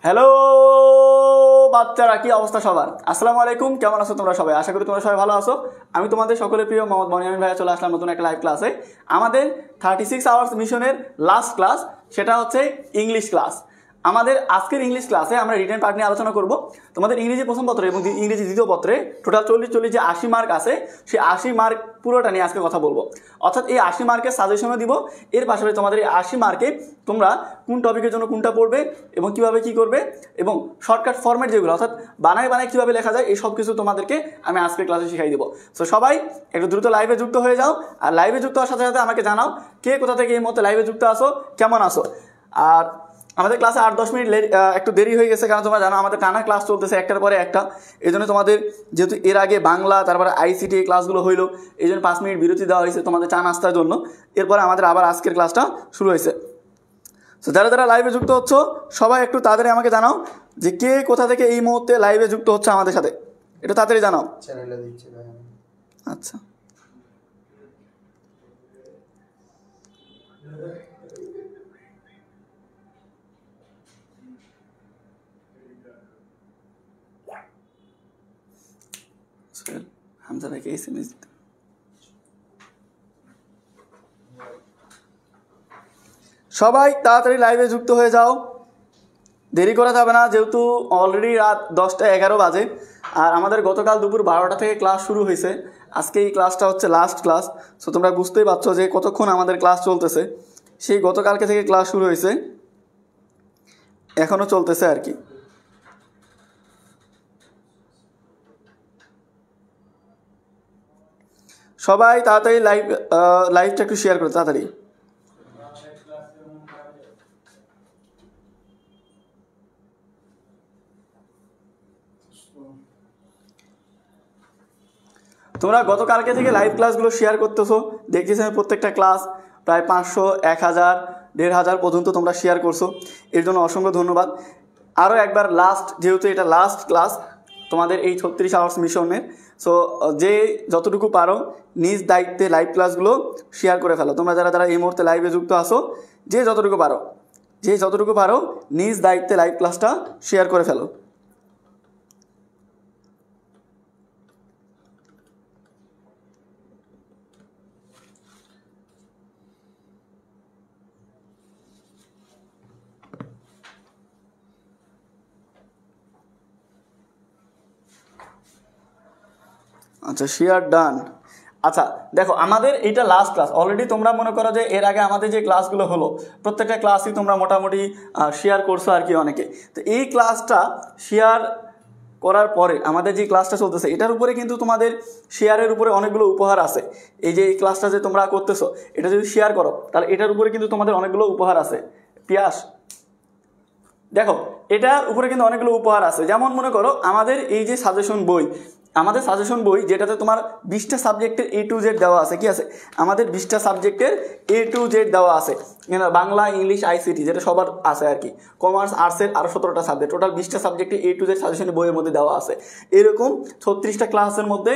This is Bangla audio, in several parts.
হ্যালো বাচ্চারা, কি অবস্থা সবার? আসসালামু আলাইকুম, কেমন আছো তোমরা সবাই? আশা করি তোমরা সবাই ভালো আছো। আমি তোমাদের সকলের প্রিয় মোহাম্মদ বনিয়ামিন ভাইয়া চলে আসলাম নতুন একটা লাইভ ক্লাসে। আমাদের 36 আওয়ার্স মিশনের লাস্ট ক্লাস, সেটা হচ্ছে ইংলিশ ক্লাস। আমাদের আজকের ইংলিশ ক্লাসে আমরা রিটেন পার্ট নিয়ে আলোচনা করব। তোমাদের ইংরেজি প্রথম পত্রে এবং ইংরেজি দ্বিতীয় পত্রে টোটাল 40 যে 80 মার্ক আছে, সেই 80 মার্ক পুরোটা নিয়ে আজকে কথা বলবো। অর্থাৎ এই 80 মার্কের সাজেশনও দিব। এর পাশাপাশি তোমাদের এই 80 মার্কে তোমরা কোন টপিকের জন্য কোনটা পড়বে এবং কিভাবে কি করবে এবং শর্টকাট ফরম্যাট যেগুলো অর্থাৎ বানায় কীভাবে লেখা যায়, এই সব কিছু তোমাদেরকে আমি আজকের ক্লাসে শিখাই দেবো। সো সবাই একটু দ্রুত লাইভে যুক্ত হয়ে যাও। আর লাইভে যুক্ত হওয়ার সাথে সাথে আমাকে জানাও কে কোথা থেকে এই মুহূর্তে লাইভে যুক্ত আসো, কেমন আসো। আর আমাদের ক্লাসে 8-10 মিনিট একটু দেরি হয়ে গেছে, কারণ তোমরা জানো আমাদের টানা ক্লাস চলতেছে একটার পরে একটা। এই জন্য তোমাদের যেহেতু এর আগে বাংলা তারপরে আইসিটি এই ক্লাসগুলো হইলো, এই জন্য 5 মিনিট বিরতি দেওয়া হয়েছে তোমাদের চা নাস্তার জন্য। এরপরে আমাদের আবার আজকের ক্লাসটা শুরু হয়েছে। তো যারা যারা লাইভে যুক্ত হচ্ছ সবাই একটু তাড়াতাড়ি আমাকে জানাও যে কে কোথা থেকে এই মুহূর্তে লাইভে যুক্ত হচ্ছে আমাদের সাথে, এটা তাড়াতাড়ি জানাও। আচ্ছা, হামজা ভাইকে এসএমএস দিতে। সবাই তাড়াতাড়ি লাইভে যুক্ত হয়ে যাও, দেরি করা যাবে না, যেহেতু অলরেডি রাত 10টা 11 বাজে। আর আমাদের গতকাল দুপুর 12টা থেকে ক্লাস শুরু হয়েছে। আজকে এই ক্লাসটা হচ্ছে লাস্ট ক্লাস। সো তোমরা বুঝতেই পারছো যে কতক্ষণ আমাদের ক্লাস চলতেছে। সেই গতকালকে থেকে ক্লাস শুরু হয়েছে, এখনও চলতেছে আর কি। সবাই তাড়াতাড়ি লাইভটা একটু শেয়ার করো তাড়াতাড়ি। তোমরা গতকালকে থেকে লাইভ ক্লাসগুলো শেয়ার করতেছো, দেখতেছি আমি প্রত্যেকটা ক্লাস প্রায় 500, 1000, 1500 পর্যন্ত তোমরা শেয়ার করছো। এর জন্য অসংখ্য ধন্যবাদ। আরও একবার লাস্ট, যেহেতু এটা লাস্ট ক্লাস তোমাদের এই 36 আওয়ার্স মিশনের, সো যে যতটুকু পারো নিজ দায়িত্বে লাইভ ক্লাসগুলো শেয়ার করে ফেলো। তোমরা যারা যারা এই মুহূর্তে লাইভে যুক্ত আসো, যে যতটুকু পারো নিজ দায়িত্বে লাইভ ক্লাসটা শেয়ার করে ফেলো। আচ্ছা, শেয়ার ডান। আচ্ছা দেখো, আমাদের এইটা লাস্ট ক্লাস। অলরেডি তোমরা মনে করো যে এর আগে আমাদের যে ক্লাসগুলো হলো প্রত্যেকটা ক্লাসই তোমরা মোটামুটি শেয়ার করছো আর কি অনেকে। তো এই ক্লাসটা শেয়ার করার পরে আমাদের যে ক্লাসটা চলতেছে এটার উপরে কিন্তু তোমাদের শেয়ারের উপরে অনেকগুলো উপহার আছে। এই যে এই ক্লাসটা যে তোমরা করতেছো, এটা যদি শেয়ার করো তাহলে এটার উপরে কিন্তু তোমাদের অনেকগুলো উপহার আছে। পিয়াস দেখো, এটার উপরে কিন্তু অনেকগুলো উপহার আছে। যেমন মনে করো আমাদের এই যে সাজেশন বই, যেটাতে তোমার 20টা সাবজেক্টের A to Z দেওয়া আছে। কি আছে? আমাদের 20টা সাবজেক্টের A to Z দেওয়া আছে। বাংলা, ইংলিশ, আইসিটি যেটা সবার আছে আর কি। কমার্স, আর্টসের আরও 17টা সাবজেক্ট, টোটাল 20টা সাবজেক্টে A to Z সাজেশনের বইয়ের মধ্যে দেওয়া আছে। এরকম 36টা ক্লাসের মধ্যে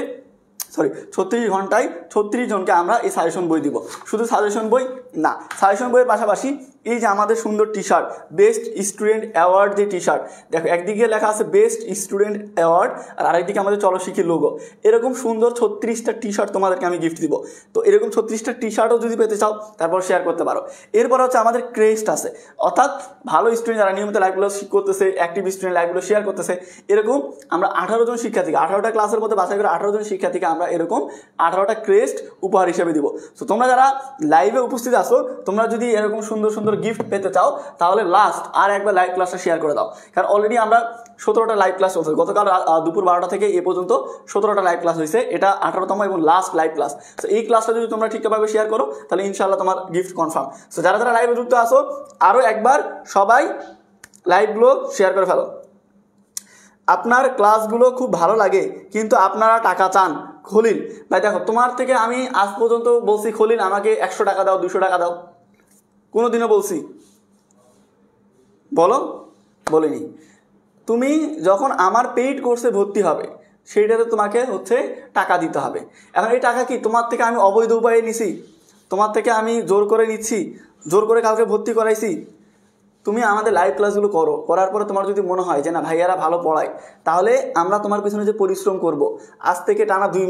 36 ঘন্টায় 36 জনকে আমরা এই সাজেশন বই দিব। শুধু সাজেশন বই না, সাজেশন বইয়ের পাশাপাশি এই যে আমাদের সুন্দর T shirt, best student award যে টি শার্ট, দেখো একদিকে লেখা আছে বেস্ট স্টুডেন্ট অ্যাওয়ার্ড আর আরেকদিকে আমাদের চলো শিখি লোগো। এরকম সুন্দর 36টা টি শার্ট তোমাদেরকে আমি গিফট দিব। তো এরকম 36টা টি শার্টও যদি পেতে চাও তারপর শেয়ার করতে পারো। এরপর হচ্ছে আমাদের ক্রেস্ট আছে, অর্থাৎ ভালো স্টুডেন্ট যারা নিয়মিত লাইভগুলো করতেছে, অ্যাক্টিভ স্টুডেন্ট লাইভগুলো শেয়ার করতেছে, এরকম আমরা 18 জন শিক্ষার্থীকে, 18টা ক্লাসের মধ্যে বাছাই করে 18 জন শিক্ষার্থীকে আমরা এরকম 18টা ক্রেস্ট উপহার হিসেবে দিব। তো তোমরা যারা লাইভে উপস্থিত আছো, তোমরা যদি এরকম সুন্দর সুন্দর গিফট পেতে চাও তাহলে লাস্ট আর একবার লাইভ ক্লাসটা শেয়ার করে দাও। কারণ অলরেডি আমরা 17টা লাইভ ক্লাস চলছে। গতকাল দুপুর 12টা থেকে এ পর্যন্ত 17টা লাইভ ক্লাস হয়েছে। এটা 18তম এবং লাস্ট লাইভ ক্লাস। তো এই ক্লাসটা যদি তোমরা ঠিকভাবে শেয়ার করো তাহলে ইনশাআল্লাহ তোমার গিফট কনফার্ম। তো যারা যারা লাইভে যুক্ত আসো আরও একবার সবাই লাইভগুলো শেয়ার করে ফেলো। আপনার ক্লাসগুলো খুব ভালো লাগে কিন্তু আপনারা টাকা চান। খলিল ভাই দেখো, তোমার থেকে আমি আজ পর্যন্ত বলছি খলিল আমাকে 100 টাকা দাও, 200 টাকা দাও? কোনোদিনও বলছি? বলো, বলিনি। তুমি যখন আমার পেইড কোর্সে ভর্তি হবে সেইটাতে তোমাকে হচ্ছে টাকা দিতে হবে। এখন এই টাকা কি তোমার থেকে আমি অবৈধ উপায়ে নিছি? তোমার থেকে আমি জোর করে নিচ্ছি? জোর করে কাউকে ভর্তি করাইছি? তুমি আমাদের লাইভ ক্লাসগুলো করো, করার পরে তোমার যদি মনে হয় যে না ভাইয়ারা ভালো পড়ায়, তাহলে আমরা তোমার পিছনে যে পরিশ্রম করব, আজ থেকে টানা 2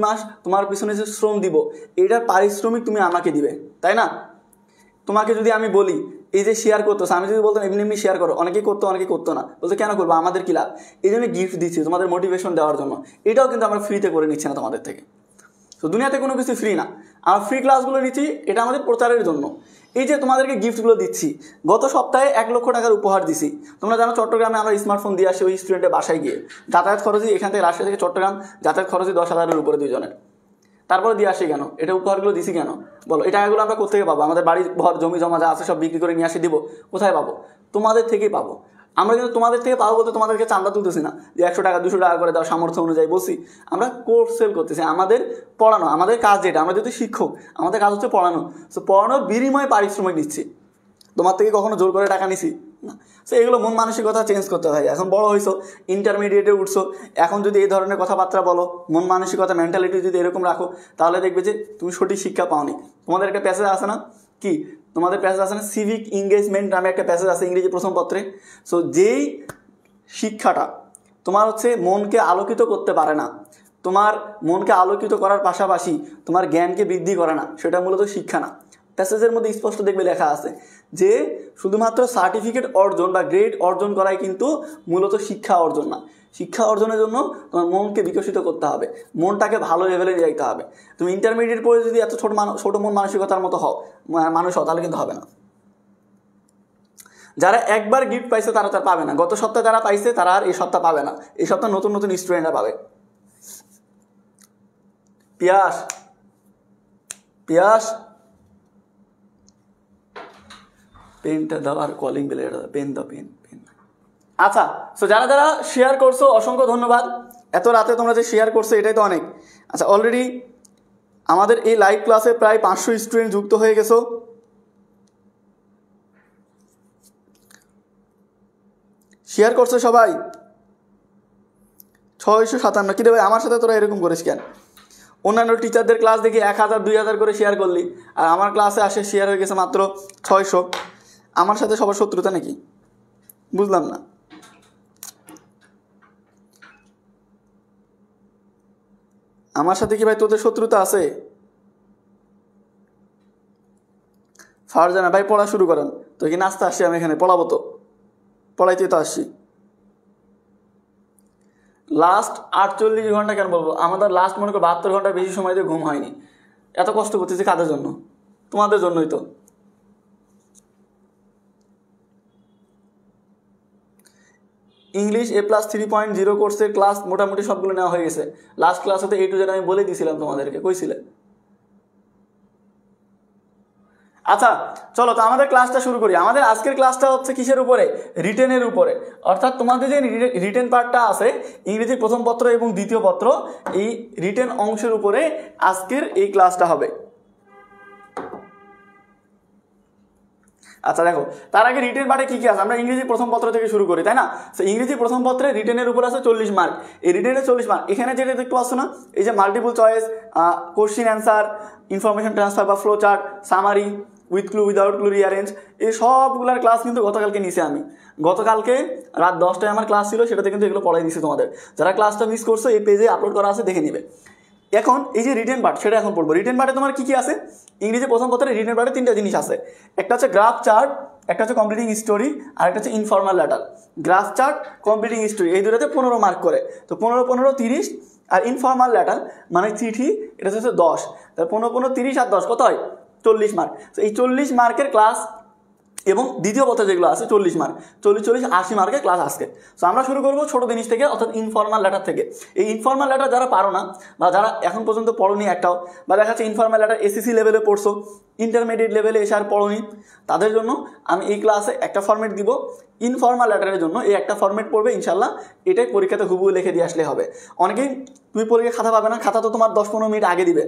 মাস তোমার পিছনে যে শ্রম দিব, এটার পারিশ্রমিক তুমি আমাকে দিবে, তাই না? তোমাকে যদি আমি বলি এই যে শেয়ার করতেছো, আমি যদি বলতাম এমনি এমনি শেয়ার করো, অনেকেই করতো অনেকেই করতো না, বলতো কেন করবো, আমাদের কি লাভ? এই জন্য গিফট দিচ্ছি তোমাদের মোটিভেশন দেওয়ার জন্য। এটাও কিন্তু আমরা ফ্রিতে করে নিচ্ছি না তোমাদের থেকে। তো দুনিয়াতে কোনো কিছু ফ্রি না, আমরা ফ্রি ক্লাসগুলো নিচ্ছি, এটা আমাদের প্রচারের জন্য। এই যে তোমাদেরকে গিফটগুলো দিচ্ছি, গত সপ্তাহে 1 লক্ষ টাকার উপহার দিছি। তোমরা জানো চট্টগ্রামে আমরা স্মার্টফোন দিয়ে আসি ওই স্টুডেন্টের বাসায় গিয়ে, যাতায়াত খরচই এখান থেকে রাজশাহী থেকে চট্টগ্রাম যাতায়াত খরচই 10,000-এর উপরে 2 জনের। তারপরে দিয়ে আসি কেন? এটা উপহারগুলো দিছি কেন বলো? এই টাকাগুলো আমরা কোথেকে পাবো? আমাদের বাড়ির ঘর জমি জমা যা আছে সব বিক্রি করে নিয়ে আসি দিব? কোথায় পাবো? তোমাদের থেকেই পাবো। আমরা কিন্তু তোমাদের থেকে পাবো বলতে তোমাদেরকে চাঁদা তুলতেছি না যে 100 টাকা 200 টাকা করে দাও সামর্থ্য অনুযায়ী, বলছি আমরা কোর্স সেল করতেছি। আমাদের পড়ানো, আমাদের কাজ যেটা, আমরা যদি শিক্ষক, আমাদের কাজ হচ্ছে পড়ানো। সো পড়ানোর বিনিময়ে পারিশ্রমিক নিচ্ছি, তোমার থেকে কখনো জোর করে টাকা নিছি না। সো এগুলো মন মানসিকতা চেঞ্জ করতে হয়। এখন বড় হয়েছো, ইন্টারমিডিয়েটে উঠছো, এখন যদি এই ধরনের কথাবার্তা বলো, মন মানসিকতা মেন্টালিটি যদি এরকম রাখো, তাহলে দেখবে যে তুমি সঠিক শিক্ষা পাওনি। তোমাদের একটা প্যাসেজ আছে না, কি তোমাদের প্যাসেজ আছে না, সিভিক এঙ্গেজমেন্ট নামে একটা প্যাসেজ আছে ইংরেজি প্রথম পত্রে। সো যেই শিক্ষাটা তোমার হচ্ছে মনকে আলোকিত করতে পারে না, তোমার মনকে আলোকিত করার পাশাপাশি তোমার জ্ঞানকে বৃদ্ধি করে না, সেটা মূলত শিক্ষা না। প্যাসেজের মধ্যে স্পষ্ট দেখবে লেখা আছে যে শুধুমাত্র সার্টিফিকেট অর্জন বা গ্রেড অর্জন করাই কিন্তু মূলত শিক্ষা অর্জন না। শিক্ষা অর্জনের জন্য তোমার মনকে বিকশিত করতে হবে, মনটাকে ভালো লেভেলে নিয়ে যাইতে হবে। তুমি ইন্টারমিডিয়েট পড়ে যদি এত ছোট মন মানসিকতার মতো মানুষ হও, তাহলে কিন্তু হবে না। যারা একবার গিফট পাইছে তারা তার পাবে না, গত সপ্তাহে যারা পাইছে তারা আর এই সপ্তাহ পাবে না, এই সপ্তাহ নতুন নতুন স্টুডেন্টরা পাবে। পিয়াস পিয়াস পেনটা দাও আর কলিং বেল পেন দাও, পেন। আচ্ছা, সো যারা যারা শেয়ার করছো অসংখ্য ধন্যবাদ। এত রাতে তোমরা যে শেয়ার করছো এটাই তো অনেক। আচ্ছা, অলরেডি আমাদের এই লাইভ ক্লাসে প্রায় 500 স্টুডেন্ট যুক্ত হয়ে গেছো। শেয়ার করছো সবাই 657। কি রে ভাই, আমার সাথে তোরা এরকম করিস কেন? অন্যান্য টিচারদের ক্লাস দেখি 1000 2000 করে শেয়ার করলি, আর আমার ক্লাসে আসে শেয়ার হয়ে গেছে মাত্র 600। আমার সাথে সবার শত্রুতা নাকি? বুঝলাম না। আমার সাথে কি ভাই তোদের শত্রুতা আছে? ফারজানা ভাই পড়া শুরু করেন। তো কি নাস্তা আসছি আমি এখানে পড়াবো, তো পড়াইতে তো আসছি। লাস্ট 48 ঘন্টা কেন বলবো, আমাদের লাস্ট মনে করো 72 ঘন্টার বেশি সময় দিয়ে ঘুম হয়নি। এত কষ্ট করতেছি কাদের জন্য? তোমাদের জন্যই তো। ইংলিশ A+3.0 কোর্সের ক্লাস মোটামুটি সবগুলো নেওয়া হয়ে গেছে। লাস্ট ক্লাস হতে A to Z আমি বলে দিয়েছিলাম তোমাদেরকে, কইছিলে। আচ্ছা চলো তো আমাদের ক্লাসটা শুরু করি। আমাদের আজকের ক্লাসটা হচ্ছে কিসের উপরে? রিটেনের উপরে। অর্থাৎ তোমাদের যে রিটেন পার্টটা আছে, ইংরেজি প্রথম পত্র এবং দ্বিতীয় পত্র, এই রিটেন অংশের উপরে আজকের এই ক্লাসটা হবে। আচ্ছা দেখো, তার আগে রিটেন পার্টে কি কি আছে আমরা ইংরেজি প্রথম পত্র থেকে শুরু করি, তাই না? সো ইংরেজি প্রথম পত্রে রিটেনের উপর আছে 40 মার্ক। এই রিটেনের 40 মার্ক এখানে যেটা দেখতে পাচ্ছ না, এই যে multiple choice, question answer, information transfer বা flow chart, summary, with clue without clue rearrange, এই সবগুলোর ক্লাস কিন্তু গতকালকে নিছি আমি। গতকালকে রাত 10টায় আমার ক্লাস ছিল, সেটাতে কিন্তু এগুলো পড়াই দিছি তোমাদের। যারা ক্লাসটা মিস করছো এই পেজে আপলোড করা আছে, দেখে নিবে। এখন এই যে রিটেন পার্ট, সেটা এখন পড়বো। রিটেন পার্টে তোমার কি কি আছে? ইংরেজি প্রথম পত্রে রিটেন পার্টে 3টা জিনিস আছে। একটা হচ্ছে গ্রাফ চার্ট, একটা হচ্ছে কমপ্লিটিং স্টোরি, আর একটা হচ্ছে informal letter. Graph chart, completing story, এই দুটোতে 15 মার্ক করে। তো 15 15 30, আর ইনফর্মাল লেটার মানে চিঠি, এটা হচ্ছে 10। তাহলে 15 15 30 আর 10 কত হয়? 40 মার্ক। তো এই 40 মার্কের ক্লাস এবং দ্বিতীয় পত্রে যেগুলো আছে 40 মার্ক, 40 40 80 মার্কের ক্লাস আজকে। সো আমরা শুরু করবো ছোটো জিনিস থেকে, অর্থাৎ ইনফর্মাল লেটার থেকে। এই ইনফর্মাল লেটার যারা পারো না, বা যারা এখন পর্যন্ত পড়োনি একটাও, বা দেখা যাচ্ছে ইনফর্মাল লেটার এসএসসি লেভেলে পড়ছো, ইন্টারমিডিয়েট লেভেলে এসে আর পড়োনি, তাদের জন্য আমি এই ক্লাসে একটা ফর্মেট দিব। ইনফর্মাল লেটারের জন্য এই একটা ফর্মেট পড়বে ইনশাল্লাহ, এটাই পরীক্ষাতে হুবহু লিখে দিয়ে আসলে হবে। অনেকেই তুমি পরীক্ষা খাতা পাবে না, খাতা তো তোমার 10-15 মিনিট আগে দিবে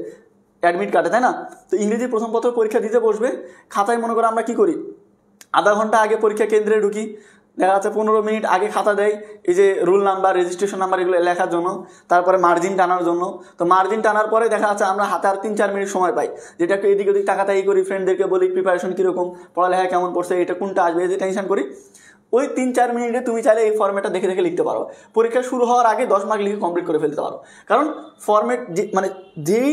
অ্যাডমিট কার্ডে, তাই না? তো ইংরেজি প্রথম পত্র পরীক্ষা দিতে বসবে, খাতায় মনে করো আমরা কী করি, আধা ঘন্টা আগে পরীক্ষা কেন্দ্রে ঢুকি, দেখা যাচ্ছে 15 মিনিট আগে খাতা দেয় এই যে রুল নাম্বার, রেজিস্ট্রেশন নাম্বার এগুলো লেখার জন্য, তারপরে মার্জিন টানার জন্য। তো মার্জিন টানার পরে দেখা যাচ্ছে আমরা হাতে আর 3-4 মিনিট সময় পাই, যেটা একটু এদিক ওদিক টাকাতাই করি, ফ্রেন্ডদেরকে বলি প্রিপারেশন কীরকম, পড়ালেখা কেমন পড়ছে, এটা কোনটা আসবে, এই যে টেনশন করি। ওই 3-4 মিনিটে তুমি চাইলে এই ফর্মেটটা দেখে দেখে লিখতে পারো। পরীক্ষা শুরু হওয়ার আগে 10 মার্ক লিখে কমপ্লিট করে ফেলতে পারো। কারণ ফর্মেট মানে যেই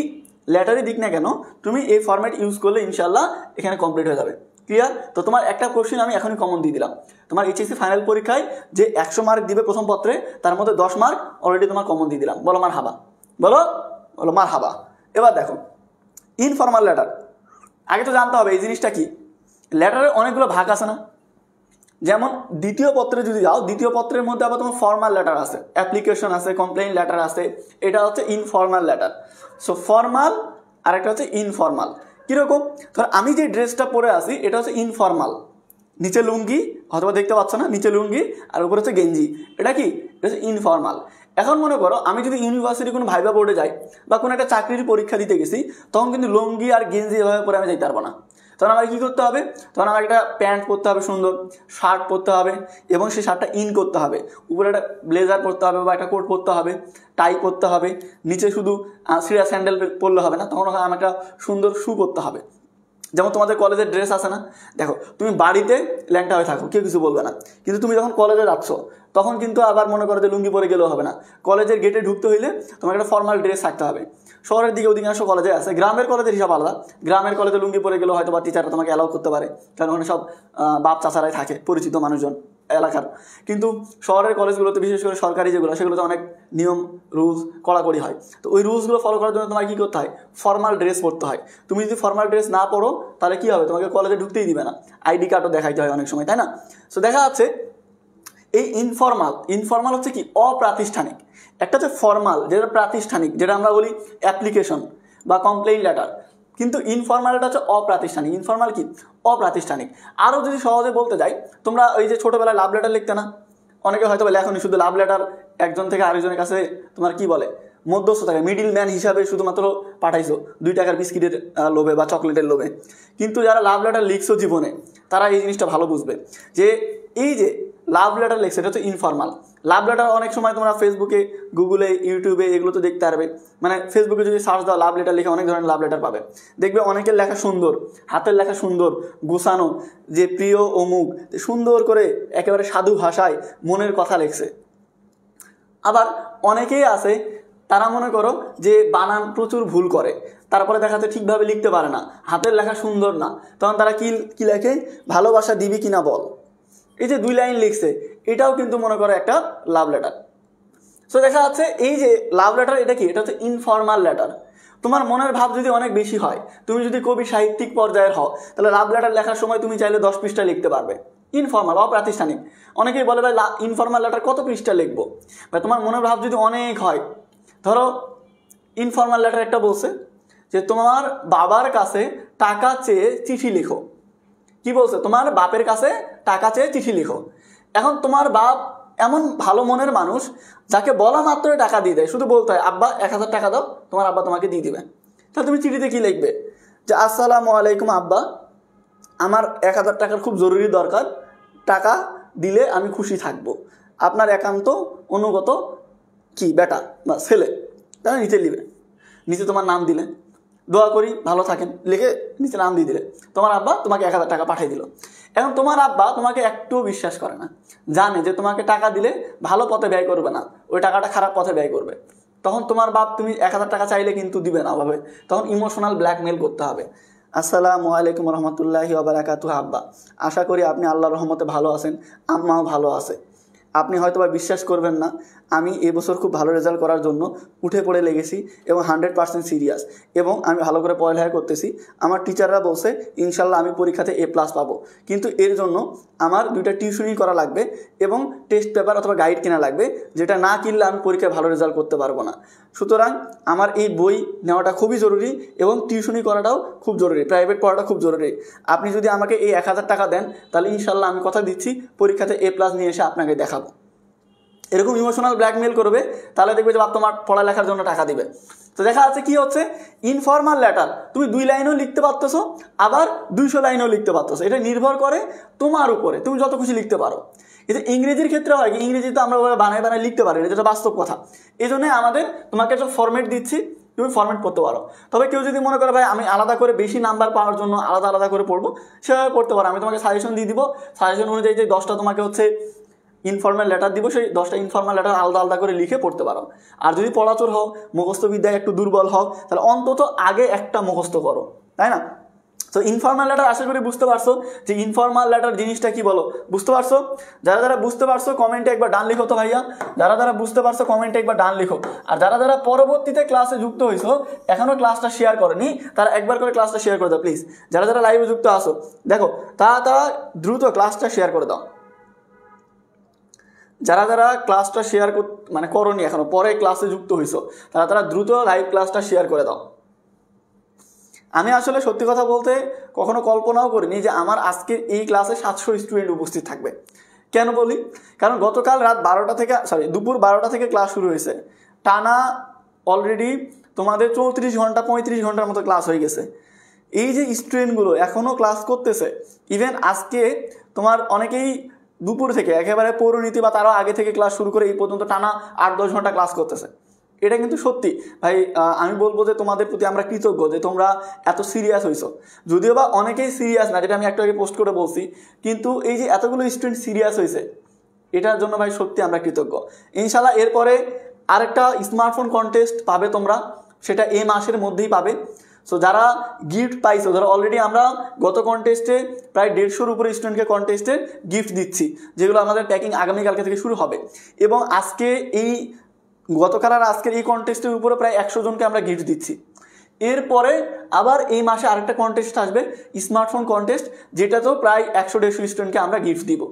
লেটারই দিক না কেন, তুমি এই ফর্মেট ইউজ করলে ইনশাল্লাহ এখানে কমপ্লিট হয়ে যাবে। ক্লিয়ার? তো তোমার একটা কোশ্চেন আমি এখনই কমন দিয়ে দিলাম। তোমার এইচএসসি ফাইনাল পরীক্ষায় যে 100 মার্ক দিবে প্রথম পত্রে, তার মধ্যে 10 মার্ক অলরেডি তোমার কমন দিয়ে দিলাম। বলো মার হাবা, বলো বলো মার হাবা। এবার দেখো ইনফর্মাল লেটার। আগে তো জানতে হবে এই জিনিসটা কি। লেটারের অনেকগুলো ভাগ আছে না? যেমন দ্বিতীয় পত্রে যদি যাও, দ্বিতীয় পত্রের মধ্যে আবার তোমার ফর্মাল লেটার আছে, অ্যাপ্লিকেশন আছে, কমপ্লেইন লেটার আছে। এটা হচ্ছে ইনফর্মাল লেটার। সো ফর্মাল আর একটা হচ্ছে ইনফর্মাল। কীরকম? ধর আমি যে ড্রেসটা পরে আসি এটা হচ্ছে ইনফর্মাল, নিচে লুঙ্গি, হয়তো দেখতে পাচ্ছ না, নিচে লুঙ্গি আর উপরে হচ্ছে গেঞ্জি, এটা কি? এটা হচ্ছে ইনফর্মাল। এখন মনে করো আমি যদি ইউনিভার্সিটি কোনো ভাইবা বোর্ডে যাই বা কোনো একটা চাকরির পরীক্ষা দিতে গেছি, তখন কিন্তু লুঙ্গি আর গেঞ্জি এভাবে পরে আমি যাইতে পারবো না। তখন আমার কী করতে হবে? তখন আমার একটা প্যান্ট পরতে হবে, সুন্দর শার্ট পরতে হবে, এবং সেই শার্টটা ইন করতে হবে, উপরে একটা ব্লেজার পরতে হবে বা একটা কোট পরতে হবে, টাই পরতে হবে, নিচে শুধু সিরা স্যান্ডেল পরলে হবে না, তখন আমার একটা সুন্দর শু পরতে হবে। যেমন তোমাদের কলেজের ড্রেস আছে না? দেখো তুমি বাড়িতে ল্যাংটা হয়ে থাকো, কেউ কিছু বলবে না, কিন্তু তুমি যখন কলেজে যাচ্ছ তখন কিন্তু আবার মনে করো যে লুঙ্গি পরে গেলেও হবে না। কলেজের গেটে ঢুকতে হইলে তোমাকে একটা ফর্মাল ড্রেস থাকতে হবে। শহরের দিকে অধিকাংশ কলেজে আছে, গ্রামের কলেজের হিসাব আলাদা। গ্রামের কলেজে লুঙ্গি পরে গেলেও হয়তো বা টিচাররা তোমাকে অ্যালাউ করতে পারে, কারণ ওখানে সব বাপ চাচারাই থাকে, পরিচিত মানুষজন এলাকার। কিন্তু শহরের কলেজগুলোতে বিশেষ করে সরকারি যেগুলো, সেগুলোতে অনেক নিয়ম রুলস কড়াকড়ি হয়। তো ওই রুলসগুলো ফলো করার জন্য তোমাকে কী করতে হয়? ফর্মাল ড্রেস পরতে হয়। তুমি যদি ফর্মাল ড্রেস না পরো তাহলে কী হবে? তোমাকে কলেজে ঢুকতেই দিবে না, আইডি কার্ডও দেখাইতে হয় অনেক সময়, তাই না? সো দেখা যাচ্ছে এই ইনফর্মাল হচ্ছে কি? অপ্রাতিষ্ঠানিক। একটা হচ্ছে ফর্মাল, যেটা প্রাতিষ্ঠানিক, যেটা আমরা বলি অ্যাপ্লিকেশন বা কমপ্লেইন লেটার। কিন্তু ইনফর্মালটা হচ্ছে অপ্রাতিষ্ঠানিক। ইনফর্মাল কি? অপ্রাতিষ্ঠানিক। আরও যদি সহজে বলতে যাই, তোমরা ওই যে ছোটোবেলায় লাভ লেটার লিখতে না, অনেকে হয়তো লেখনি, শুধু লাভ লেটার একজন থেকে আরেকজনের কাছে তোমার কি বলে মধ্যস্থতাকে মিডিল ম্যান হিসাবে শুধুমাত্র পাঠাইছো 2 টাকার বিস্কিটের লোভে বা চকলেটের লোভে। কিন্তু যারা লাভ লেটার লিখছো জীবনে, তারা এই জিনিসটা ভালো বুঝবে যে এই যে লাভ লেটার লিখছে এটা হচ্ছে ইনফর্মাল। লাভ লেটার অনেক সময় তোমরা ফেসবুকে, গুগলে, ইউটিউবে এগুলোতে দেখতে পারবে। মানে ফেসবুকে যদি সার্চ দাও লাভ লেটার লিখে অনেক ধরনের লাভ লেটার পাবে। দেখবে অনেকের লেখা সুন্দর, হাতের লেখা সুন্দর, গোছানো, যে প্রিয় অমুক, সুন্দর করে একেবারে সাধু ভাষায় মনের কথা লিখছে। আবার অনেকেই আছে তারা মনে করো যে বানান প্রচুর ভুল করে, তারপরে দেখা যাচ্ছে ঠিকভাবে লিখতে পারে না, হাতের লেখা সুন্দর না, তখন তারা কি লেখে? ভালোবাসা দিবি কিনা বল। এই যে 2 লাইন লিখছে, এটাও কিন্তু মনে করো একটা লাভ লেটার। সো দেখা যাচ্ছে এই যে লাভ লেটার, এটা কি? এটা হচ্ছে ইনফর্মাল লেটার। তোমার মনের ভাব যদি অনেক বেশি হয়, তুমি যদি কবি সাহিত্যিক পর্যায়ের হও, তাহলে লাভ লেটার লেখার সময় তুমি চাইলে 10 পৃষ্ঠা লিখতে পারবে। ইনফর্মাল, অপ্রাতিষ্ঠানিক। অনেকেই বলে ভাই ইনফর্মাল লেটার কত পৃষ্ঠা লিখবো? ভাই তোমার মনের ভাব যদি অনেক হয়, ধরো ইনফর্মাল লেটার একটা বলছে যে তোমার বাবার কাছে টাকা চেয়ে চিঠি লিখো। কি বলছে? তোমার বাপের কাছে টাকা চেয়ে চিঠি লিখো। এখন তোমার বাপ এমন ভালো মনের মানুষ যাকে বলা মাত্রই টাকা দিয়ে দেয়, শুধু বলতে হয় আব্বা 1000 টাকা দাও, তোমার আব্বা তোমাকে দিয়ে দিবে। তাহলে তুমি চিঠিতে কি লিখবে? যে আসসালামু আলাইকুম আব্বা, আমার 1000 টাকার খুব জরুরি দরকার, টাকা দিলে আমি খুশি থাকবো, আপনার একান্ত অনুগত কি বেটা বা ছেলে। তাহলে নিচে লিখবে, নিচে তোমার নাম দিলে, দোয়া করি ভালো থাকেন লিখে নিচে নাম দিয়ে দিলে, তোমার আব্বা তোমাকে 1000 টাকা পাঠিয়ে দিল। এখন তোমার আব্বা তোমাকে একটুও বিশ্বাস করে না, জানে যে তোমাকে টাকা দিলে ভালো পথে ব্যয় করবে না, ওই টাকাটা খারাপ পথে ব্যয় করবে। তখন তোমার বাপ তুমি 1000 টাকা চাইলে কিন্তু দিবে না ওভাবে, তখন ইমোশনাল ব্ল্যাকমেল করতে হবে। আসসালামু আলাইকুম রহমতুল্লাহি ওয়া বারাকাতুহু আব্বা, আশা করি আপনি আল্লাহর রহমতে ভালো আছেন, আম্মাও ভালো আছে। আপনি হয়তো বা বিশ্বাস করবেন না, আমি এবছর খুব ভালো রেজাল্ট করার জন্য উঠে পড়ে লেগেছি এবং 100% সিরিয়াস, এবং আমি ভালো করে পড়ালেখা করতেছি। আমার টিচাররা বলছে ইনশাল্লাহ আমি পরীক্ষাতে A+ পাবো, কিন্তু এর জন্য আমার 2টা টিউশনি করা লাগবে এবং টেস্ট পেপার অথবা গাইড কেনা লাগবে, যেটা না কিনলে আমি পরীক্ষায় ভালো রেজাল্ট করতে পারবো না। সুতরাং আমার এই বই নেওয়াটা খুবই জরুরি এবং টিউশনি করাটাও খুব জরুরি, প্রাইভেট পড়াটা খুব জরুরি। আপনি যদি আমাকে এই 1000 টাকা দেন তাহলে ইনশাল্লাহ আমি কথা দিচ্ছি পরীক্ষাতে A+ নিয়ে এসে আপনাকে দেখাবো। এরকম ইমোশনাল ব্ল্যাকমেল করবে, তাহলে দেখবে যে বাপ তোমার পড়ালেখার জন্য টাকা দিবে। তো দেখা যাচ্ছে কি হচ্ছে, ইনফর্মাল লেটার তুমি 2 লাইনও লিখতে পারতেছো, আবার 200 লাইনও লিখতে পারতেছো। এটা নির্ভর করে তোমার উপরে, তুমি যত খুশি লিখতে পারো। কিন্তু ইংরেজির ক্ষেত্রে হয় কি, ইংরেজিতে আমরা বানায় বানায় লিখতে পারি, যেটা বাস্তব কথা। এই জন্য আমাদের তোমাকে একটা ফরম্যাট দিচ্ছি, তুমি ফরম্যাট করতে পারো। তবে কেউ যদি মনে করে ভাই আমি আলাদা করে বেশি নাম্বার পাওয়ার জন্য আলাদা আলাদা করে পড়বো, সেভাবে পড়তে পারো। আমি তোমাকে সাজেশন দিয়ে দিব, সাজেশন অনুযায়ী যে 10টা তোমাকে হচ্ছে ইনফর্মাল লেটার দিব, সেই 10টা ইনফর্মাল লেটার আলাদা আলাদা করে লিখে পড়তে পারো। আর যদি পড়াচোর হও, মুখস্থ বিদ্যায় একটু দুর্বল হও, তাহলে অন্তত আগে একটা মুখস্থ করো, তাই না? তো ইনফর্মাল লেটার আশা করি বুঝতে পারছো যে ইনফর্মাল লেটার জিনিসটা কি, বলো বুঝতে পারছো? যারা যারা বুঝতে পারছো কমেন্টে একবার ডান লিখো তো ভাইয়া, যারা যারা বুঝতে পারছো কমেন্টে একবার ডান লিখো। আর যারা যারা পরবর্তীতে ক্লাসে যুক্ত হয়েছো, এখনো ক্লাসটা শেয়ার করনি, তারা একবার করে ক্লাসটা শেয়ার করে দাও প্লিজ। যারা যারা লাইভে যুক্ত আসো, দেখো তারা দ্রুত ক্লাসটা শেয়ার করে দাও। যারা যারা ক্লাসটা শেয়ার মানে করনি এখনো, পরে ক্লাসে যুক্ত হয়েছো, তারা দ্রুত লাইভ ক্লাসটা শেয়ার করে দাও। আমি আসলে সত্যি কথা বলতে কখনো কল্পনাও করিনি যে আমার আজকের এই ক্লাসে 700 স্টুডেন্ট উপস্থিত থাকবে। কেন বলি? কারণ গতকাল রাত 12টা থেকে দুপুর 12টা থেকে ক্লাস শুরু হয়েছে, টানা অলরেডি তোমাদের 34 ঘন্টা 35 ঘন্টার মতো ক্লাস হয়ে গেছে। এই যে স্টুডেন্টগুলো এখনও ক্লাস করতেছে, ইভেন আজকে তোমার অনেকেই দুপুর থেকে একেবারে পৌরনীতি বা তারও আগে থেকে ক্লাস শুরু করে এই পর্যন্ত টানা 8-10 ঘন্টা ক্লাস করতেছে। এটা কিন্তু সত্যি ভাই, আমি বলবো যে তোমাদের প্রতি আমরা কৃতজ্ঞ যে তোমরা এত সিরিয়াস হইছো। যদিও বা অনেকেই সিরিয়াস না, যেটা আমি একটু আগে পোস্ট করে বলছি, কিন্তু এই যে এতগুলো স্টুডেন্ট সিরিয়াস হয়েছে, এটার জন্য ভাই সত্যি আমরা কৃতজ্ঞ। ইনশাল্লাহ এরপরে আরেকটা স্মার্টফোন কন্টেস্ট পাবে তোমরা, সেটা এই মাসের মধ্যেই পাবে। সো যারা গিফট পাইছো, যারা অলরেডি আমরা গত কন্টেস্টে প্রায় 150-র উপরে স্টুডেন্টকে কন্টেস্টে গিফট দিচ্ছি, যেগুলো আমাদের প্যাকিং আগামীকালকে থেকে শুরু হবে। এবং আজকে এই গতকাল আর আজকের এই কন্টেস্টের উপরে প্রায় 100 জনকে আমরা গিফট দিচ্ছি। এরপরে আবার এই মাসে আরেকটা কন্টেস্ট আসবে, স্মার্টফোন কন্টেস্ট, যেটাতেও প্রায় 100-150 স্টুডেন্টকে আমরা গিফট দিব।